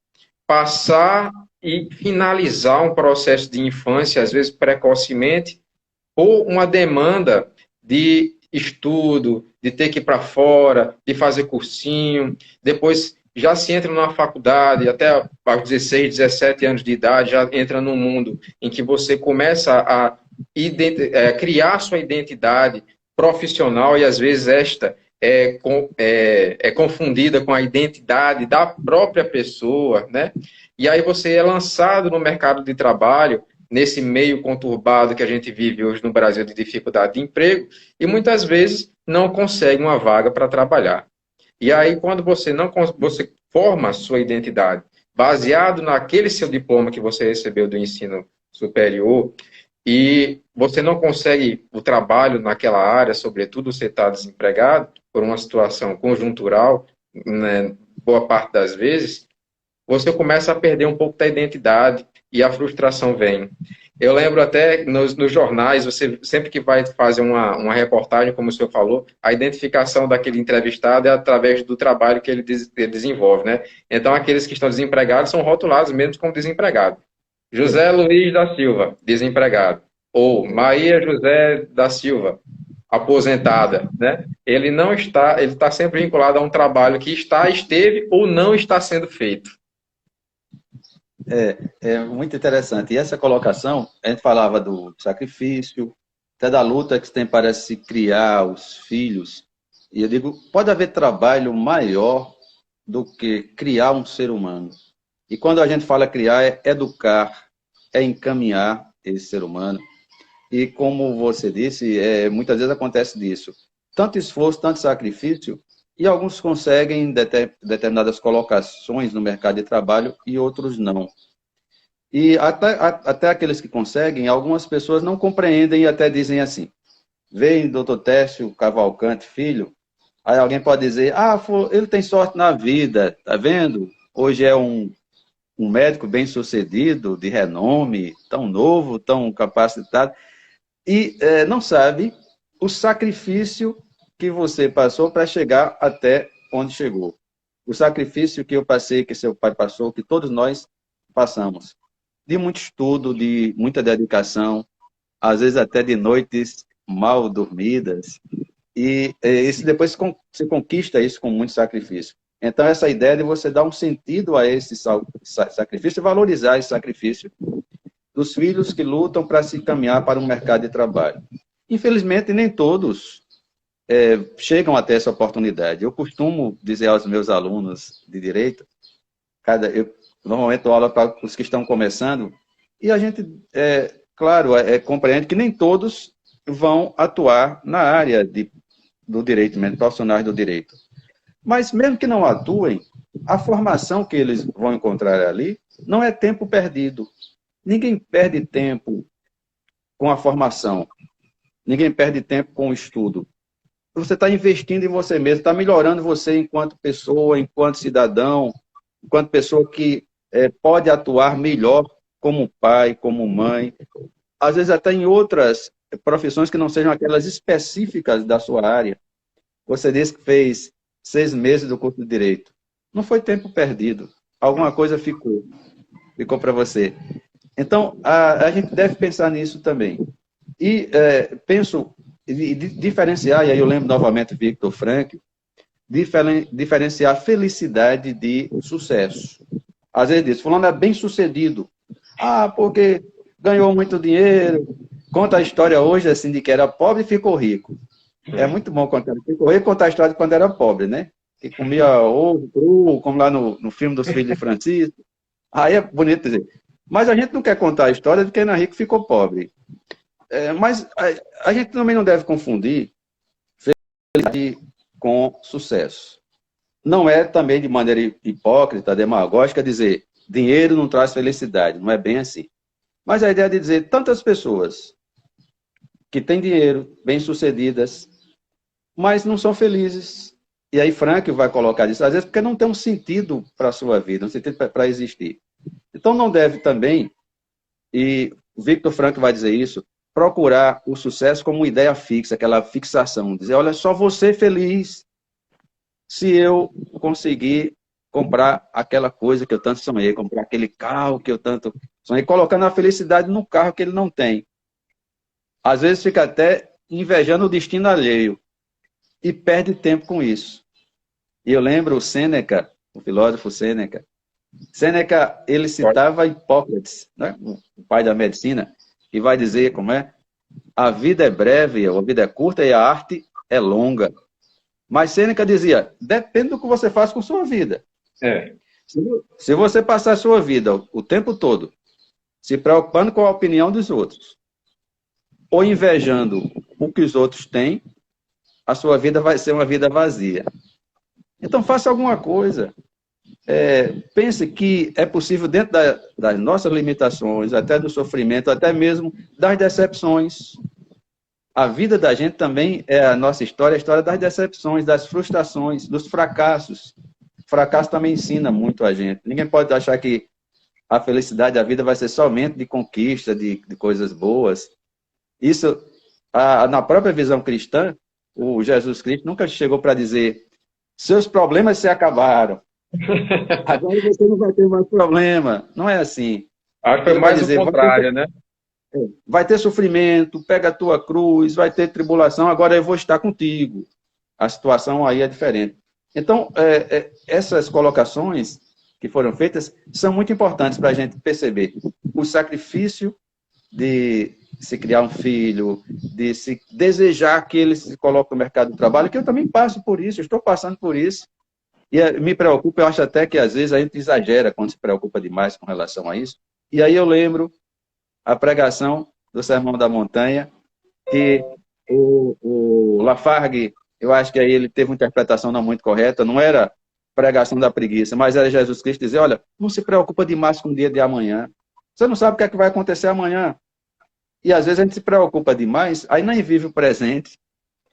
passar e finalizar um processo de infância, às vezes precocemente, ou uma demanda de estudo, de ter que ir para fora, de fazer cursinho, depois já se entra na faculdade, até aos 16, 17 anos de idade, já entra num mundo em que você começa a criar sua identidade profissional e às vezes esta é confundida com a identidade da própria pessoa, né? E aí você é lançado no mercado de trabalho, nesse meio conturbado que a gente vive hoje no Brasil de dificuldade de emprego, e muitas vezes não consegue uma vaga para trabalhar. E aí, quando você forma a sua identidade baseado naquele seu diploma que você recebeu do ensino superior, e você não consegue o trabalho naquela área, sobretudo você está desempregado por uma situação conjuntural, né, boa parte das vezes, você começa a perder um pouco da identidade e a frustração vem. Eu lembro até nos jornais, você sempre que vai fazer uma reportagem, como o senhor falou, a identificação daquele entrevistado é através do trabalho que ele desenvolve, né? Então, aqueles que estão desempregados são rotulados mesmo como desempregado. José Luiz da Silva, desempregado. Ou Maria José da Silva, aposentada, né? Ele está sempre vinculado a um trabalho que esteve ou não está sendo feito. É muito interessante. E essa colocação, a gente falava do sacrifício, até da luta que tem para se criar os filhos. E eu digo, pode haver trabalho maior do que criar um ser humano. E quando a gente fala criar, é educar, é encaminhar esse ser humano. E como você disse, muitas vezes acontece disso. Tanto esforço, tanto sacrifício, e alguns conseguem determinadas colocações no mercado de trabalho e outros não. E até aqueles que conseguem, algumas pessoas não compreendem e até dizem assim, vem doutor Técio Cavalcante, filho, aí alguém pode dizer, ele tem sorte na vida, tá vendo? Hoje é um médico bem-sucedido, de renome, tão novo, tão capacitado, e não sabe o sacrifício que você passou para chegar até onde chegou. O sacrifício que eu passei, que seu pai passou, que todos nós passamos. De muito estudo, de muita dedicação, às vezes até de noites mal dormidas, e isso depois se conquista isso com muito sacrifício. Então, essa ideia de você dar um sentido a esse sacrifício e valorizar esse sacrifício dos filhos que lutam para se caminhar para um mercado de trabalho. Infelizmente, nem todos chegam até essa oportunidade. Eu costumo dizer aos meus alunos de direito, eu normalmente dou aula para os que estão começando, e a gente, claro, compreende que nem todos vão atuar na área do direito, mesmo, profissionais do direito. Mas mesmo que não atuem, a formação que eles vão encontrar ali não é tempo perdido. Ninguém perde tempo com a formação. Ninguém perde tempo com o estudo. Você está investindo em você mesmo, está melhorando você enquanto pessoa, enquanto cidadão, enquanto pessoa que pode atuar melhor como pai, como mãe, às vezes até em outras profissões que não sejam aquelas específicas da sua área. Você disse que fez 6 meses do curso de Direito. Não foi tempo perdido. Alguma coisa ficou para você. Então, a gente deve pensar nisso também. E penso, diferenciar, e aí eu lembro novamente Victor Frankl, diferenciar felicidade de sucesso. Às vezes diz, fulano é bem sucedido. Porque ganhou muito dinheiro. Conta a história hoje, assim, de que era pobre e ficou rico. É muito bom contar. Ficou rico, contar a história de quando era pobre, né? Que comia ovo cru, como lá no filme dos Filhos de Francisco. Aí é bonito dizer. Mas a gente não quer contar a história de quem era rico e ficou pobre. Mas a gente também não deve confundir felicidade com sucesso. Não é também de maneira hipócrita, demagógica, dizer dinheiro não traz felicidade. Não é bem assim. Mas a ideia de dizer tantas pessoas que têm dinheiro, bem-sucedidas, mas não são felizes. E aí Frank vai colocar isso, às vezes porque não tem um sentido para a sua vida, um sentido para existir. Então não deve também, e Victor Frankl vai dizer isso, procurar o sucesso como uma ideia fixa, aquela fixação, dizer, olha, só vou ser feliz se eu conseguir comprar aquela coisa que eu tanto sonhei, comprar aquele carro que eu tanto sonhei, colocando a felicidade no carro que ele não tem. Às vezes fica até invejando o destino alheio e perde tempo com isso. E eu lembro o Sêneca, o filósofo Sêneca. Sêneca, ele citava Hipócrates, né? O pai da medicina, e vai dizer como é: a vida é breve, a vida é curta e a arte é longa. Mas Sêneca dizia, depende do que você faz com sua vida. Se você passar a sua vida o tempo todo se preocupando com a opinião dos outros, ou invejando o que os outros têm, a sua vida vai ser uma vida vazia. Então, faça alguma coisa. Pense que é possível, dentro das nossas limitações, até do sofrimento, até mesmo das decepções. A vida da gente também é a nossa história, a história das decepções, das frustrações, dos fracassos. O fracasso também ensina muito a gente. Ninguém pode achar que a felicidade da vida vai ser somente de conquista, de coisas boas. Isso, na própria visão cristã, o Jesus Cristo nunca chegou para dizer seus problemas se acabaram. Agora você não vai ter mais problema. Não é assim. Acho que foi mais o contrário, né? Vai ter sofrimento, pega a tua cruz, vai ter tribulação, agora eu vou estar contigo. A situação aí é diferente. Então, essas colocações, que foram feitas são muito importantes para a gente perceber o sacrifício de se criar um filho, de se desejar que ele se coloque no mercado do trabalho, que eu também passo por isso, eu estou passando por isso. E me preocupa, eu acho até que às vezes a gente exagera quando se preocupa demais com relação a isso. E aí eu lembro a pregação do Sermão da Montanha, que o Lafargue, eu acho que aí ele teve uma interpretação não muito correta, não era pregação da preguiça, mas era Jesus Cristo dizer, olha, não se preocupa demais com o dia de amanhã. Você não sabe o que é que vai acontecer amanhã. E às vezes a gente se preocupa demais, aí nem vive o presente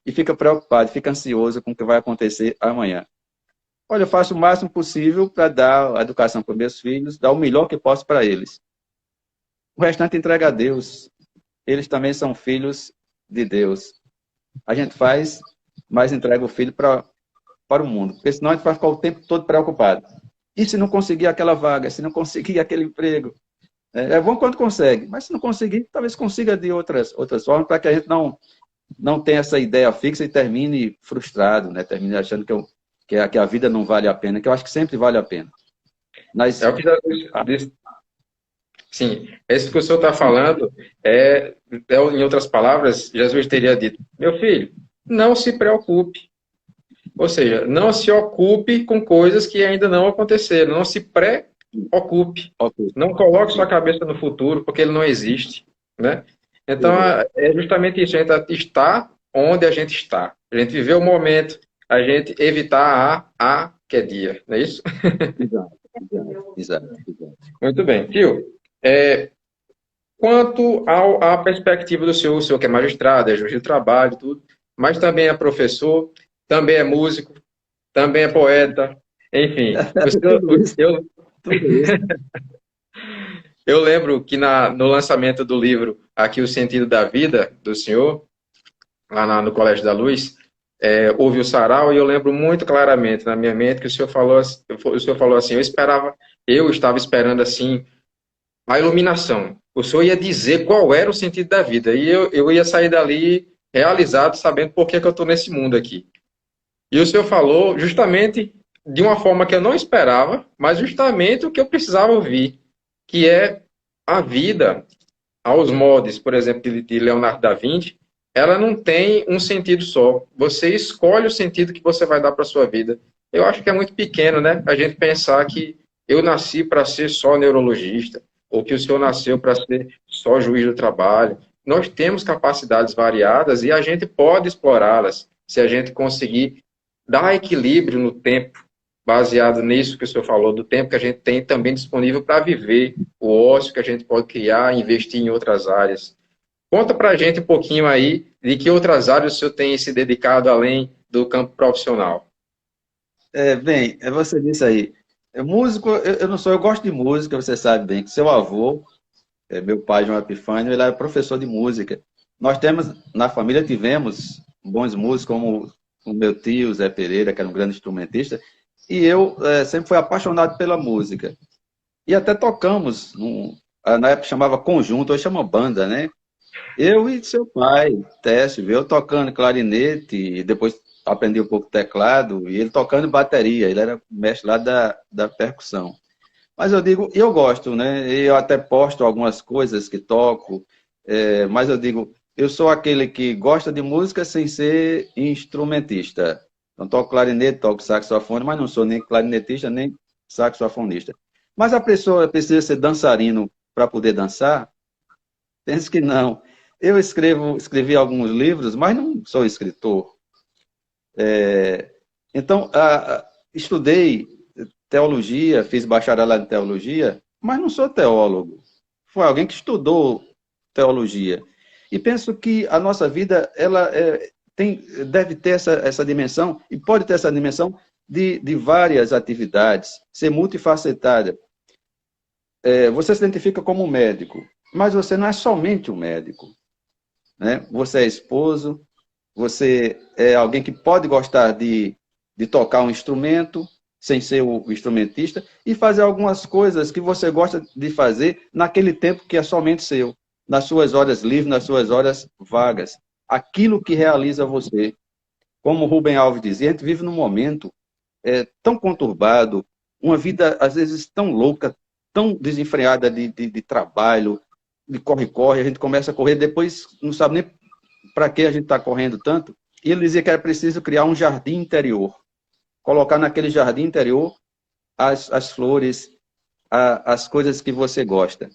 e fica preocupado, fica ansioso com o que vai acontecer amanhã. Olha, eu faço o máximo possível para dar a educação para meus filhos, dar o melhor que posso para eles. O restante entrega a Deus. Eles também são filhos de Deus. A gente faz, mas entrega o filho para o mundo, porque senão a gente vai ficar o tempo todo preocupado. E se não conseguir aquela vaga, se não conseguir aquele emprego? É bom quando consegue, mas se não conseguir, talvez consiga de outras formas, para que a gente não tenha essa ideia fixa e termine frustrado, né? Termine achando que a vida não vale a pena, que eu acho que sempre vale a pena. Mas, É o que Jesus sim, isso que o senhor está falando em outras palavras, Jesus teria dito, meu filho, não se preocupe. Ou seja, não se ocupe com coisas que ainda não aconteceram, não se preocupe. Não coloque sua cabeça no futuro, porque ele não existe, né? Então, é justamente isso, a gente está onde a gente está. A gente viver o momento, a gente evitar a que é dia, não é isso? Exato. Muito bem. Tio, quanto à perspectiva do senhor, o senhor que é magistrado, é juiz de trabalho, tudo, mas também é professor, também é músico, também é poeta, enfim. Eu lembro que no lançamento do livro Aqui o Sentido da Vida, do senhor, lá no Colégio da Luz, houve o sarau, e eu lembro muito claramente na minha mente que o senhor falou assim, eu estava esperando assim, a iluminação. O senhor ia dizer qual era o sentido da vida, e eu ia sair dali realizado, sabendo por que eu estou nesse mundo aqui. E o senhor falou justamente de uma forma que eu não esperava, mas justamente o que eu precisava ouvir, que é a vida aos moldes, por exemplo, de Leonardo da Vinci, ela não tem um sentido só. Você escolhe o sentido que você vai dar para a sua vida. Eu acho que é muito pequeno, né? A gente pensar que eu nasci para ser só neurologista, ou que o senhor nasceu para ser só juiz do trabalho. Nós temos capacidades variadas e a gente pode explorá-las se a gente conseguir dar equilíbrio no tempo, baseado nisso que o senhor falou, do tempo que a gente tem também disponível para viver, o ócio que a gente pode criar e investir em outras áreas. Conta para a gente um pouquinho aí de que outras áreas o senhor tem se dedicado além do campo profissional. Bem, você disse aí, músico, eu não sou, eu gosto de música, você sabe bem, que seu avô, meu pai, João Epifânio, ele era professor de música. Nós na família tivemos bons músicos, como o meu tio, Zé Pereira, que era um grande instrumentista, e eu sempre fui apaixonado pela música. E até tocamos, na época chamava conjunto, hoje chama banda, né? Eu e seu pai, Técio, eu tocando clarinete, e depois aprendi um pouco teclado, e ele tocando bateria, ele era mestre lá da percussão. Mas eu digo, eu gosto, né? Eu até posto algumas coisas que toco, mas eu digo, eu sou aquele que gosta de música sem ser instrumentista. Então, toco clarinete, toco saxofone, mas não sou nem clarinetista, nem saxofonista. Mas a pessoa precisa ser dançarino para poder dançar? Penso que não. Eu escrevi alguns livros, mas não sou escritor. Então, estudei teologia, fiz bacharelado em teologia, mas não sou teólogo. Foi alguém que estudou teologia. E penso que a nossa vida ela deve ter essa dimensão, e pode ter essa dimensão de várias atividades, ser multifacetada. Você se identifica como um médico, mas você não é somente um médico, né? Você é esposo, você é alguém que pode gostar de tocar um instrumento, sem ser o instrumentista, e fazer algumas coisas que você gosta de fazer naquele tempo que é somente seu, nas suas horas livres, nas suas horas vagas. Aquilo que realiza você. Como o Rubem Alves dizia, a gente vive num momento tão conturbado, uma vida, às vezes, tão louca, tão desenfreada de trabalho, de corre-corre, a gente começa a correr, depois não sabe nem para que a gente está correndo tanto. E ele dizia que era preciso criar um jardim interior, colocar naquele jardim interior as flores, as coisas que você gosta.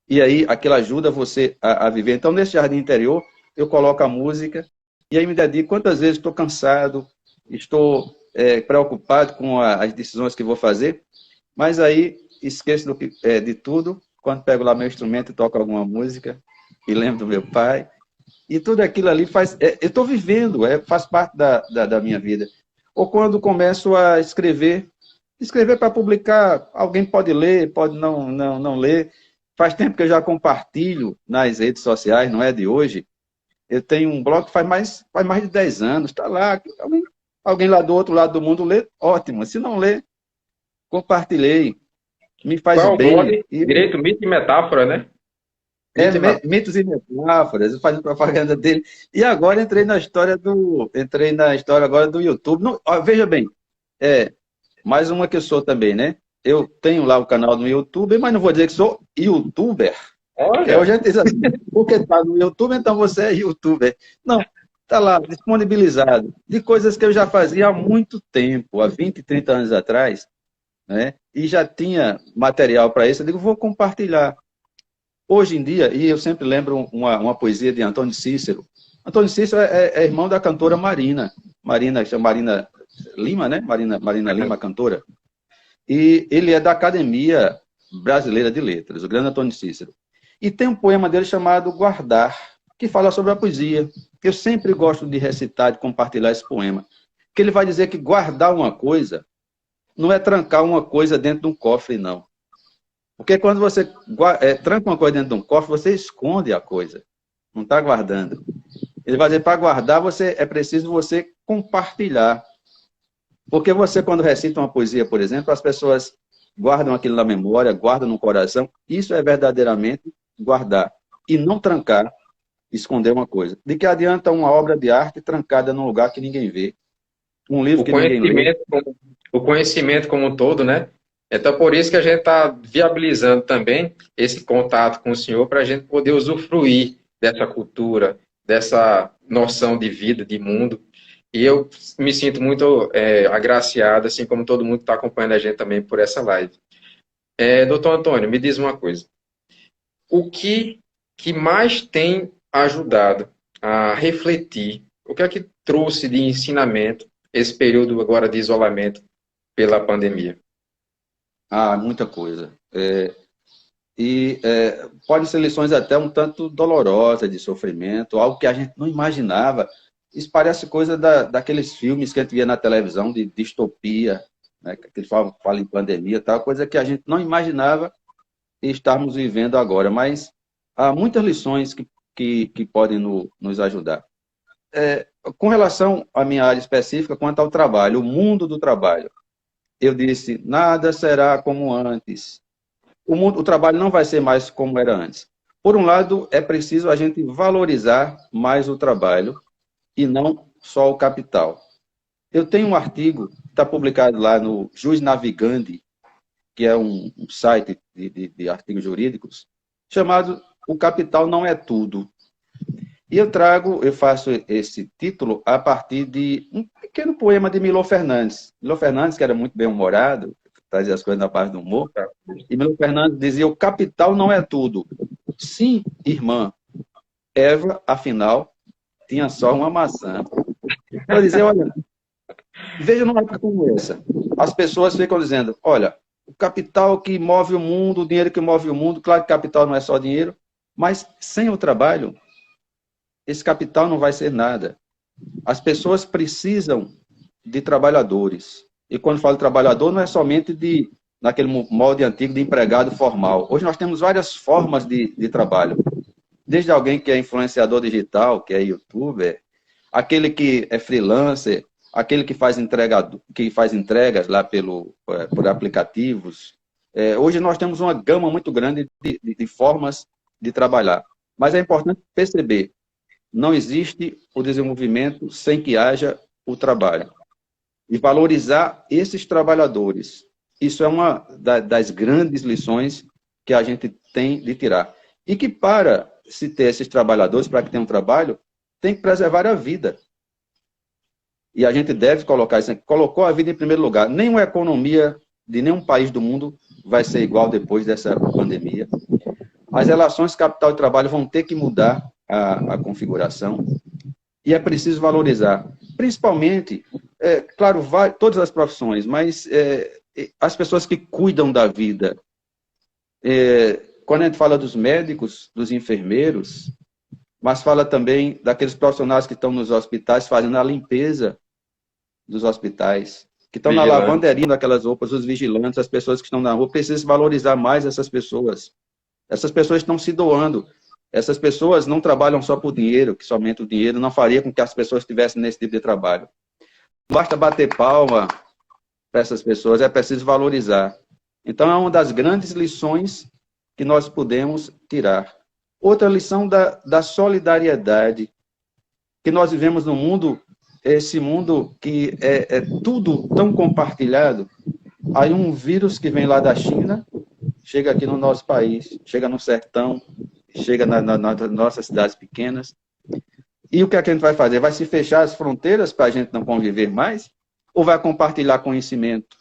E aí, aquilo ajuda você a viver. Então, nesse jardim interior, eu coloco a música, e aí me dedico. Quantas vezes estou cansado, estou preocupado com as decisões que vou fazer, mas aí esqueço de tudo, quando pego lá meu instrumento e toco alguma música, e lembro do meu pai, e tudo aquilo ali faz... eu estou vivendo, faz parte da minha vida. Ou quando começo a escrever para publicar, alguém pode ler, pode não ler. Faz tempo que eu já compartilho nas redes sociais, não é de hoje. Eu tenho um blog que faz mais de 10 anos, está lá. Alguém lá do outro lado do mundo lê, ótimo. Se não lê, compartilhei. Me faz Qual é o bem. blog? Direito, mito e metáfora, né? Mitos e metáforas, eu faço propaganda dele. E agora entrei na história agora do YouTube. Não, ó, veja bem, mais uma que eu sou também, né? Eu tenho lá o canal no YouTube, mas não vou dizer que sou youtuber. Olha, Hoje a gente diz assim, porque está no YouTube, então você é youtuber. Não, está lá, disponibilizado, de coisas que eu já fazia há muito tempo, há 20, 30 anos atrás, né? E já tinha material para isso, eu digo, vou compartilhar. Hoje em dia, e eu sempre lembro uma poesia de Antônio Cícero. Antônio Cícero é irmão da cantora Marina. Marina Lima, né? Marina Lima, cantora. E ele é da Academia Brasileira de Letras, o grande Antônio Cícero. E tem um poema dele chamado Guardar, que fala sobre a poesia. Eu sempre gosto de recitar, de compartilhar esse poema. Que ele vai dizer que guardar uma coisa não é trancar uma coisa dentro de um cofre, não. Porque quando você tranca uma coisa dentro de um cofre, você esconde a coisa. Não está guardando. Ele vai dizer, para guardar, é preciso você compartilhar. Porque você, quando recita uma poesia, por exemplo, as pessoas guardam aquilo na memória, guardam no coração. Isso é verdadeiramente guardar. E não trancar, esconder uma coisa. De que adianta uma obra de arte trancada num lugar que ninguém vê? Um livro que ninguém lê? o conhecimento como um todo, né? Então, por isso que a gente está viabilizando também esse contato com o senhor para a gente poder usufruir dessa cultura, dessa noção de vida, de mundo. E eu me sinto muito agraciado, assim como todo mundo que está acompanhando a gente também por essa live. Doutor Antônio, me diz uma coisa. O que mais tem ajudado a refletir? O que é que trouxe de ensinamento esse período agora de isolamento pela pandemia? Muita coisa. Pode ser lições até um tanto dolorosas de sofrimento, algo que a gente não imaginava. Isso parece coisa daqueles filmes que a gente via na televisão de distopia, né, que eles falam em pandemia, tal, coisa que a gente não imaginava estarmos vivendo agora. Mas há muitas lições que podem nos ajudar. Com relação à minha área específica, quanto ao trabalho, o mundo do trabalho, eu disse, nada será como antes. O trabalho não vai ser mais como era antes. Por um lado, é preciso a gente valorizar mais o trabalho e não só o capital. Eu tenho um artigo que está publicado lá no Jus Navigandi, que é um site de artigos jurídicos, chamado O Capital Não é Tudo. E eu faço esse título a partir de um pequeno poema de Milor Fernandes. Milor Fernandes, que era muito bem-humorado, trazia as coisas na parte do humor, e Milor Fernandes dizia, o capital não é tudo. Sim, irmã, Eva, afinal, tinha só uma maçã. Eu dizia, olha, veja numa época como essa, as pessoas ficam dizendo, olha, o capital que move o mundo, o dinheiro que move o mundo, claro que capital não é só dinheiro, mas sem o trabalho, esse capital não vai ser nada. As pessoas precisam de trabalhadores. E quando falo trabalhador, não é somente naquele molde antigo de empregado formal. Hoje nós temos várias formas de trabalho. Desde alguém que é influenciador digital, que é youtuber, aquele que é freelancer, aquele que faz entregas lá por aplicativos. Hoje nós temos uma gama muito grande de formas de trabalhar. Mas é importante perceber, não existe o desenvolvimento sem que haja o trabalho. E valorizar esses trabalhadores. isso é uma das grandes lições que a gente tem de tirar. E que para se ter esses trabalhadores, para que tenham um trabalho, tem que preservar a vida. E a gente deve colocar isso, colocou a vida em primeiro lugar. Nenhuma economia de nenhum país do mundo vai ser igual depois dessa pandemia. As relações capital e trabalho vão ter que mudar a configuração e é preciso valorizar, principalmente, claro, todas as profissões, mas as pessoas que cuidam da vida. Quando a gente fala dos médicos, dos enfermeiros, mas fala também daqueles profissionais que estão nos hospitais fazendo a limpeza dos hospitais, que estão na lavanderia daquelas roupas, os vigilantes, as pessoas que estão na rua, precisa valorizar mais essas pessoas. Essas pessoas estão se doando. Essas pessoas não trabalham só por dinheiro, que somente o dinheiro não faria com que as pessoas estivessem nesse tipo de trabalho. Não basta bater palma para essas pessoas, é preciso valorizar. Então, é uma das grandes lições que nós podemos tirar. Outra lição da solidariedade, que nós vivemos num mundo, esse mundo que é tudo tão compartilhado. Aí um vírus que vem lá da China, chega aqui no nosso país, chega no sertão, chega nas nossas cidades pequenas. E o que é que a gente vai fazer? Vai se fechar as fronteiras para a gente não conviver mais? Ou vai compartilhar conhecimento?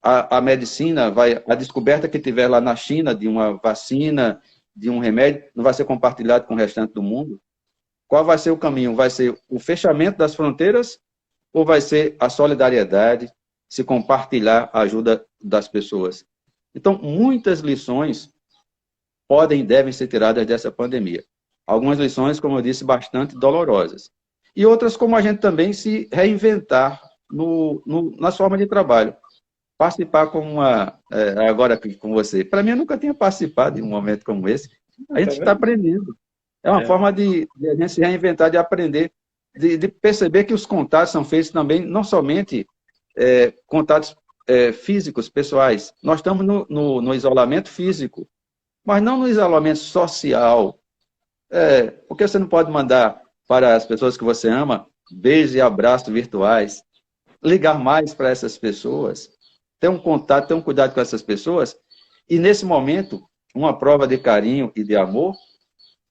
A medicina, a descoberta que tiver lá na China de uma vacina, de um remédio, não vai ser compartilhado com o restante do mundo? Qual vai ser o caminho? Vai ser o fechamento das fronteiras ou vai ser a solidariedade, se compartilhar a ajuda das pessoas? Então, muitas lições podem e devem ser tiradas dessa pandemia. Algumas lições, como eu disse, bastante dolorosas. E outras, como a gente também se reinventar nas formas de trabalho. Participar como agora aqui com você. Para mim, eu nunca tinha participado de um momento como esse. A gente está aprendendo. É uma forma de a gente se reinventar, de aprender, de perceber que os contatos são feitos também, não somente contatos físicos, pessoais. Nós estamos no isolamento físico, mas não no isolamento social. Porque você não pode mandar para as pessoas que você ama beijos e abraços virtuais, ligar mais para essas pessoas, ter um contato, ter um cuidado com essas pessoas, e nesse momento, uma prova de carinho e de amor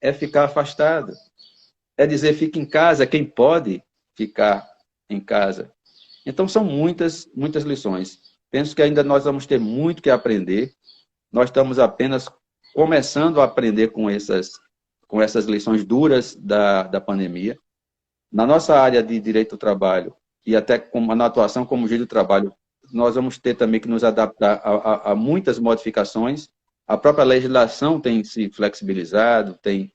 é ficar afastado. É dizer, fique em casa, quem pode ficar em casa. Então, são muitas, muitas lições. Penso que ainda nós vamos ter muito que aprender. Nós estamos apenas começando a aprender com essas lições duras da pandemia. Na nossa área de direito do trabalho, e até na atuação como juiz do trabalho, nós vamos ter também que nos adaptar a muitas modificações. A própria legislação tem se flexibilizado, tem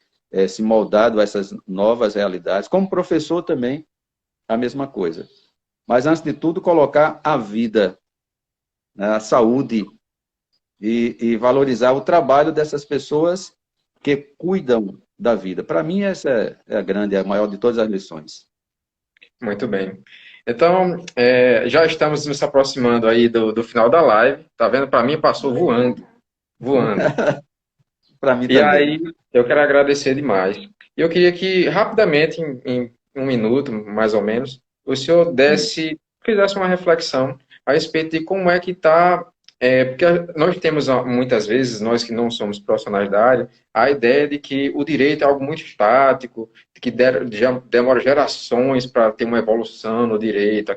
se moldado a essas novas realidades. Como professor também, a mesma coisa. Mas, antes de tudo, colocar a vida, a saúde e valorizar o trabalho dessas pessoas que cuidam da vida. Para mim, essa é a maior de todas as lições. Muito bem. Então, já estamos nos aproximando aí do final da live. Tá vendo? Para mim, passou voando. Voando. Para mim E também. aí, eu quero agradecer demais. E eu queria que, rapidamente, em um minuto, mais ou menos, o senhor fizesse uma reflexão a respeito de como é que está. Porque nós temos, muitas vezes, nós que não somos profissionais da área, a ideia de que o direito é algo muito estático, que já demora gerações para ter uma evolução no direito.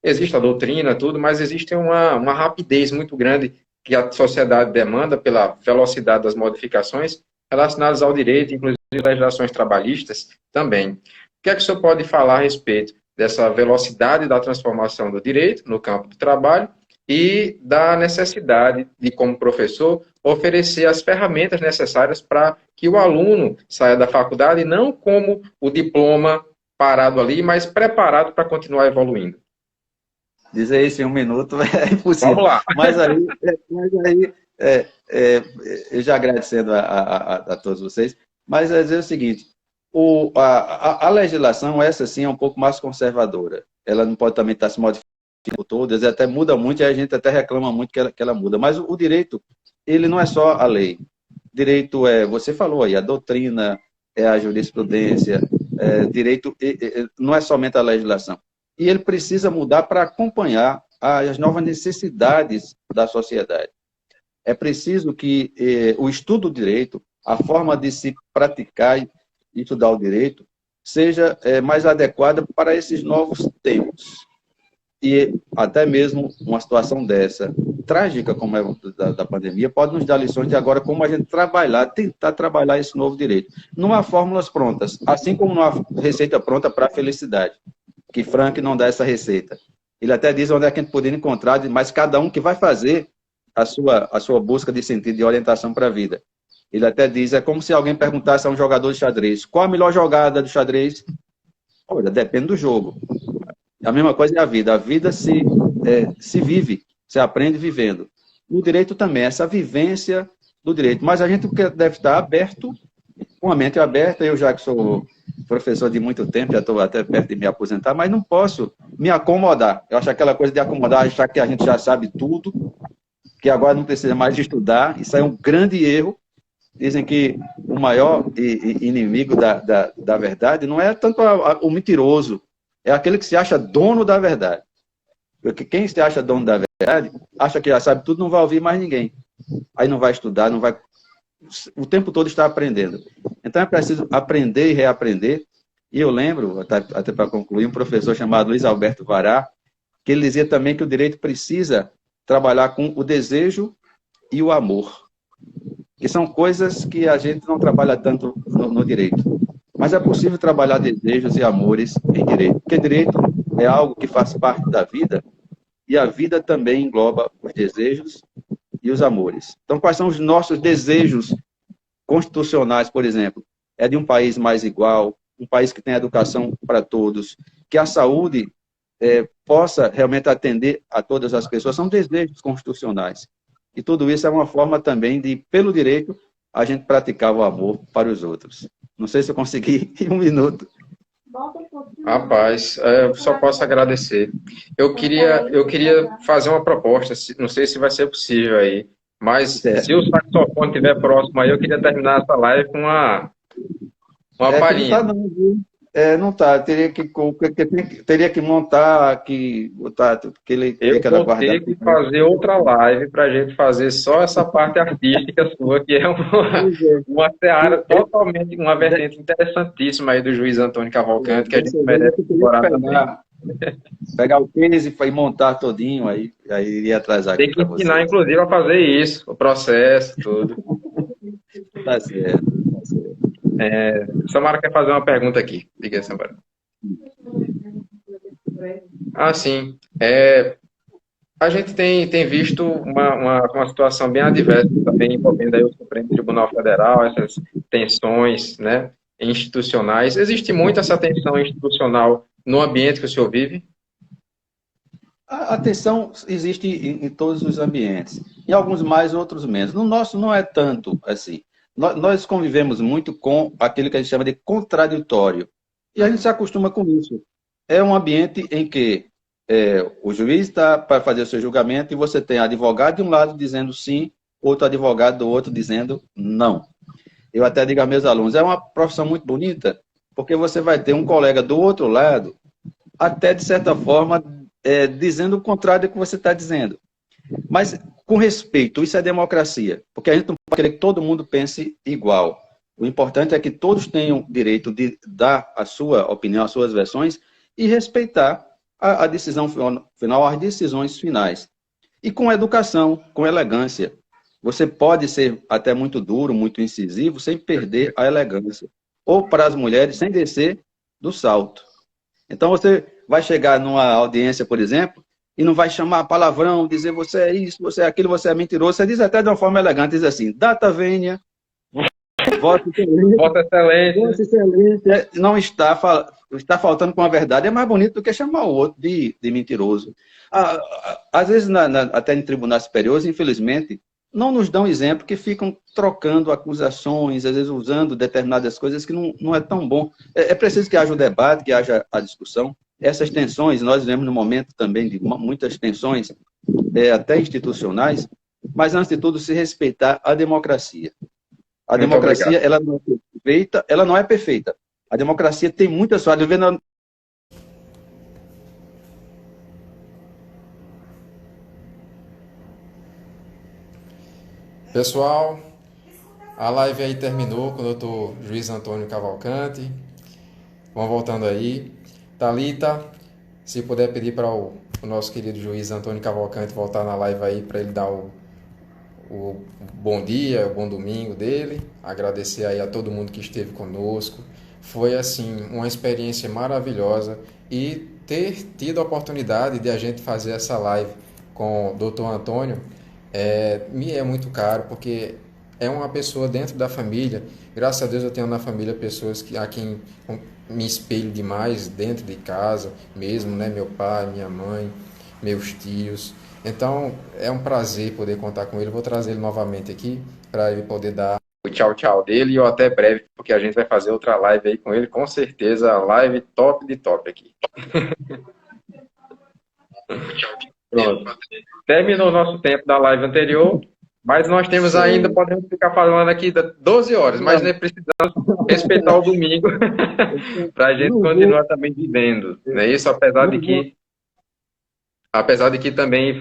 Existe a doutrina, tudo, mas existe uma rapidez muito grande que a sociedade demanda pela velocidade das modificações relacionadas ao direito, inclusive legislações trabalhistas também. O que é que o senhor pode falar a respeito dessa velocidade da transformação do direito no campo do trabalho e da necessidade de, como professor, oferecer as ferramentas necessárias para que o aluno saia da faculdade não como o diploma parado ali, mas preparado para continuar evoluindo? Dizer isso em um minuto é impossível. Vamos lá. Mas aí eu já agradecendo a todos vocês, mas é dizer o seguinte, a legislação, essa sim, é um pouco mais conservadora. Ela não pode também estar se modificando todas, até muda muito, e a gente até reclama muito que ela muda. Mas o direito, ele não é só a lei. Direito você falou aí, a doutrina, a jurisprudência, direito não é somente a legislação. E ele precisa mudar para acompanhar às novas necessidades da sociedade. É preciso que o estudo do direito, a forma de se praticar e estudar o direito, seja mais adequada para esses novos tempos. E até mesmo uma situação dessa, trágica como é da pandemia, pode nos dar lições de agora como a gente tentar trabalhar esse novo direito. Não há fórmulas prontas, assim como não há receita pronta para a felicidade, que Frank não dá essa receita. Ele até diz onde é que a gente poderia encontrar, mas cada um que vai fazer a sua busca de sentido, de orientação para a vida. Ele até diz, é como se alguém perguntasse a um jogador de xadrez, qual a melhor jogada do xadrez? Olha, depende do jogo. A mesma coisa é a vida. A vida se vive, se aprende vivendo. No direito também, essa vivência do direito. Mas a gente deve estar aberto, com a mente aberta. Eu já que sou professor de muito tempo, já estou até perto de me aposentar, mas não posso me acomodar. Eu acho aquela coisa de acomodar, achar que a gente já sabe tudo, que agora não precisa mais de estudar. Isso é um grande erro. Dizem que o maior inimigo da verdade não é tanto o mentiroso, é aquele que se acha dono da verdade. Porque quem se acha dono da verdade, acha que já sabe tudo, não vai ouvir mais ninguém. Aí não vai estudar, não vai... O tempo todo está aprendendo. Então é preciso aprender e reaprender. E eu lembro, até para concluir, um professor chamado Luiz Alberto Vará, que ele dizia também que o direito precisa trabalhar com o desejo e o amor. Que são coisas que a gente não trabalha tanto no direito. Mas é possível trabalhar desejos e amores em direito. Porque direito é algo que faz parte da vida e a vida também engloba os desejos e os amores. Então, quais são os nossos desejos constitucionais, por exemplo? É de um país mais igual, um país que tenha educação para todos, que a saúde possa realmente atender a todas as pessoas. São desejos constitucionais. E tudo isso é uma forma também de, pelo direito, a gente praticar o amor para os outros. Não sei se eu consegui em um minuto. Rapaz, eu só posso agradecer. Eu queria fazer uma proposta, não sei se vai ser possível aí, mas se o saxofone estiver próximo aí, eu queria terminar essa live com uma palhinha. Não tá, teria que montar aqui, botar aquele... Eu vou ter que fazer outra live para a gente fazer só essa parte artística sua, que é uma seara totalmente, uma vertente interessantíssima aí do juiz Antônio Cavalcante, que a gente merece explorar também. Pegar o tênis e montar todinho, aí iria atrasar. Tem que ensinar, inclusive, a fazer isso, o processo, tudo. Tá certo. Samara quer fazer uma pergunta aqui. Diga aí, Samara. Sim. A gente tem visto uma situação bem adversa também envolvendo aí o Supremo Tribunal Federal, essas tensões, né, institucionais. Existe muito essa tensão institucional no ambiente que o senhor vive? A tensão existe em todos os ambientes. Em alguns mais, outros menos. No nosso não é tanto assim. Nós convivemos muito com aquilo que a gente chama de contraditório. E a gente se acostuma com isso. É um ambiente em que o juiz está para fazer o seu julgamento e você tem advogado de um lado dizendo sim, outro advogado do outro dizendo não. Eu até digo aos meus alunos, é uma profissão muito bonita, porque você vai ter um colega do outro lado, até de certa forma, dizendo o contrário do que você está dizendo. Mas com respeito, isso é democracia, porque a gente não pode querer que todo mundo pense igual. O importante é que todos tenham direito de dar a sua opinião, as suas versões, e respeitar a decisão final, as decisões finais. E com educação, com elegância. Você pode ser até muito duro, muito incisivo, sem perder a elegância. Ou para as mulheres, sem descer do salto. Então você vai chegar numa audiência, por exemplo, e não vai chamar palavrão, dizer você é isso, você é aquilo, você é mentiroso. Você diz até de uma forma elegante, diz assim, data vênia, Vossa Excelência, não está faltando com a verdade, é mais bonito do que chamar o outro de mentiroso. Às vezes, até em tribunais superiores, infelizmente, não nos dão exemplo, que ficam trocando acusações, às vezes usando determinadas coisas que não é tão bom. É preciso que haja o debate, que haja a discussão. Essas tensões, nós vivemos num momento também de muitas tensões, até institucionais, mas, antes de tudo, se respeitar a democracia. A democracia, ela não é perfeita. A democracia tem muitas falhas. Pessoal, a live aí terminou com o Dr. Juiz Antônio Cavalcante. Vamos voltando aí. Thalita, se puder pedir para o nosso querido juiz Antônio Cavalcante voltar na live aí para ele dar o bom dia, o bom domingo dele. Agradecer aí a todo mundo que esteve conosco. Foi assim uma experiência maravilhosa e ter tido a oportunidade de a gente fazer essa live com o Dr. Antônio me é muito caro porque é uma pessoa dentro da família. Graças a Deus eu tenho na família pessoas a quem me espelho demais dentro de casa mesmo, né? Meu pai, minha mãe, meus tios. Então é um prazer poder contar com ele. Vou trazer ele novamente aqui para ele poder dar o tchau tchau dele e até breve, porque a gente vai fazer outra live aí com ele, com certeza, live top de top aqui. Pronto. Terminou o nosso tempo da live anterior, mas nós temos ainda, podemos ficar falando aqui 12 horas, mas né, precisamos respeitar o domingo para a gente continuar também vivendo, né? Isso apesar de que também,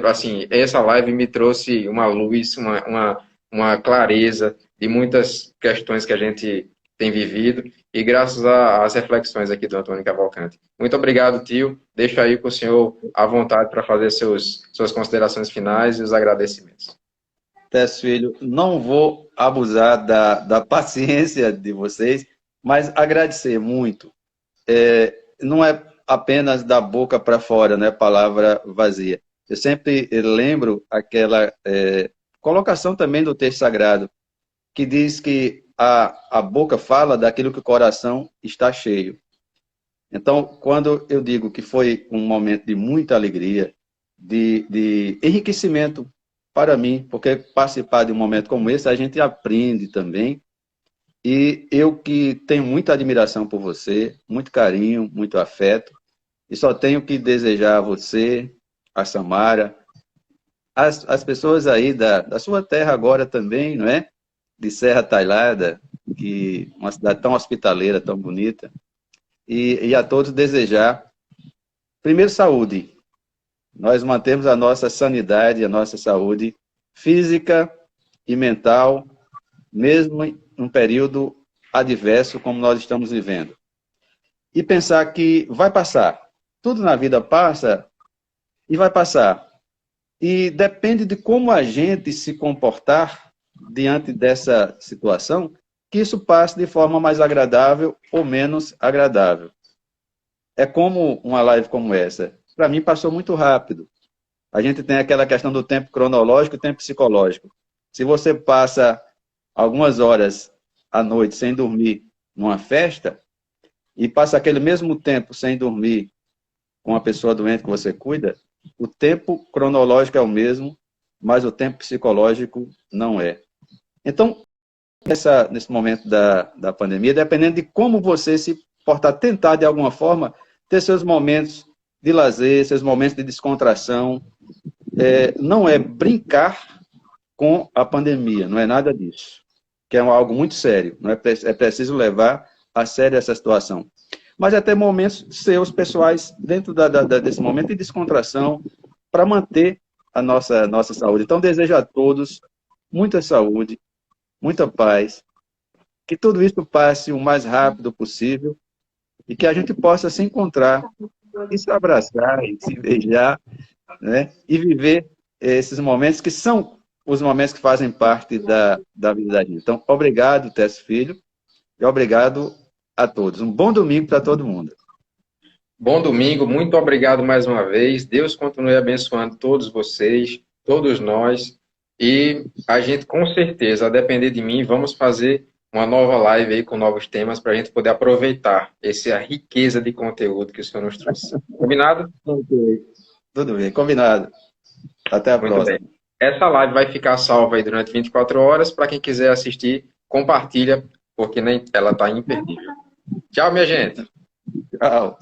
assim, essa live me trouxe uma luz, uma clareza de muitas questões que a gente tem vivido e graças às reflexões aqui do Antônio Cavalcante. Muito obrigado, tio. Deixo aí com o senhor à vontade para fazer suas considerações finais e os agradecimentos. Técio Filho, não vou abusar da paciência de vocês, mas agradecer muito. Não é apenas da boca para fora, né? Palavra vazia. Eu sempre lembro aquela colocação também do texto sagrado, que diz que a boca fala daquilo que o coração está cheio. Então, quando eu digo que foi um momento de muita alegria, de enriquecimento para mim, porque participar de um momento como esse, a gente aprende também. E eu que tenho muita admiração por você, muito carinho, muito afeto, e só tenho que desejar a você, a Samara, as pessoas aí da sua terra agora também, não é? De Serra Talhada, que uma cidade tão hospitaleira, tão bonita, e a todos desejar, primeiro, saúde. Nós mantemos a nossa sanidade, a nossa saúde física e mental, mesmo em um período adverso como nós estamos vivendo. E pensar que vai passar. Tudo na vida passa e vai passar. E depende de como a gente se comportar diante dessa situação, que isso passe de forma mais agradável ou menos agradável. É como uma live como essa. Para mim, passou muito rápido. A gente tem aquela questão do tempo cronológico e tempo psicológico. Se você passa algumas horas à noite sem dormir numa festa e passa aquele mesmo tempo sem dormir com uma pessoa doente que você cuida, o tempo cronológico é o mesmo, mas o tempo psicológico não é. Então, nesse momento da pandemia, dependendo de como você se portar, tentar de alguma forma ter seus momentos de lazer, seus momentos de descontração, não é brincar com a pandemia, não é nada disso, que é algo muito sério, não é preciso levar a sério essa situação. Mas até momentos seus pessoais dentro desse momento de descontração para manter a nossa saúde. Então, desejo a todos muita saúde, muita paz, que tudo isso passe o mais rápido possível e que a gente possa se encontrar e se abraçar e se beijar, né? E viver esses momentos que são os momentos que fazem parte da vida da gente. Então, obrigado, Técio Filho, e obrigado a todos. Um bom domingo para todo mundo. Bom domingo, muito obrigado mais uma vez. Deus continue abençoando todos vocês, todos nós. E a gente, com certeza, a depender de mim, vamos fazer uma nova live aí com novos temas para a gente poder aproveitar essa riqueza de conteúdo que o senhor nos trouxe. Combinado? Ok. Tudo bem, combinado. Até a próxima. Bem. Essa live vai ficar salva aí durante 24 horas. Para quem quiser assistir, compartilha, porque ela está imperdível. Tchau, minha gente. Tchau.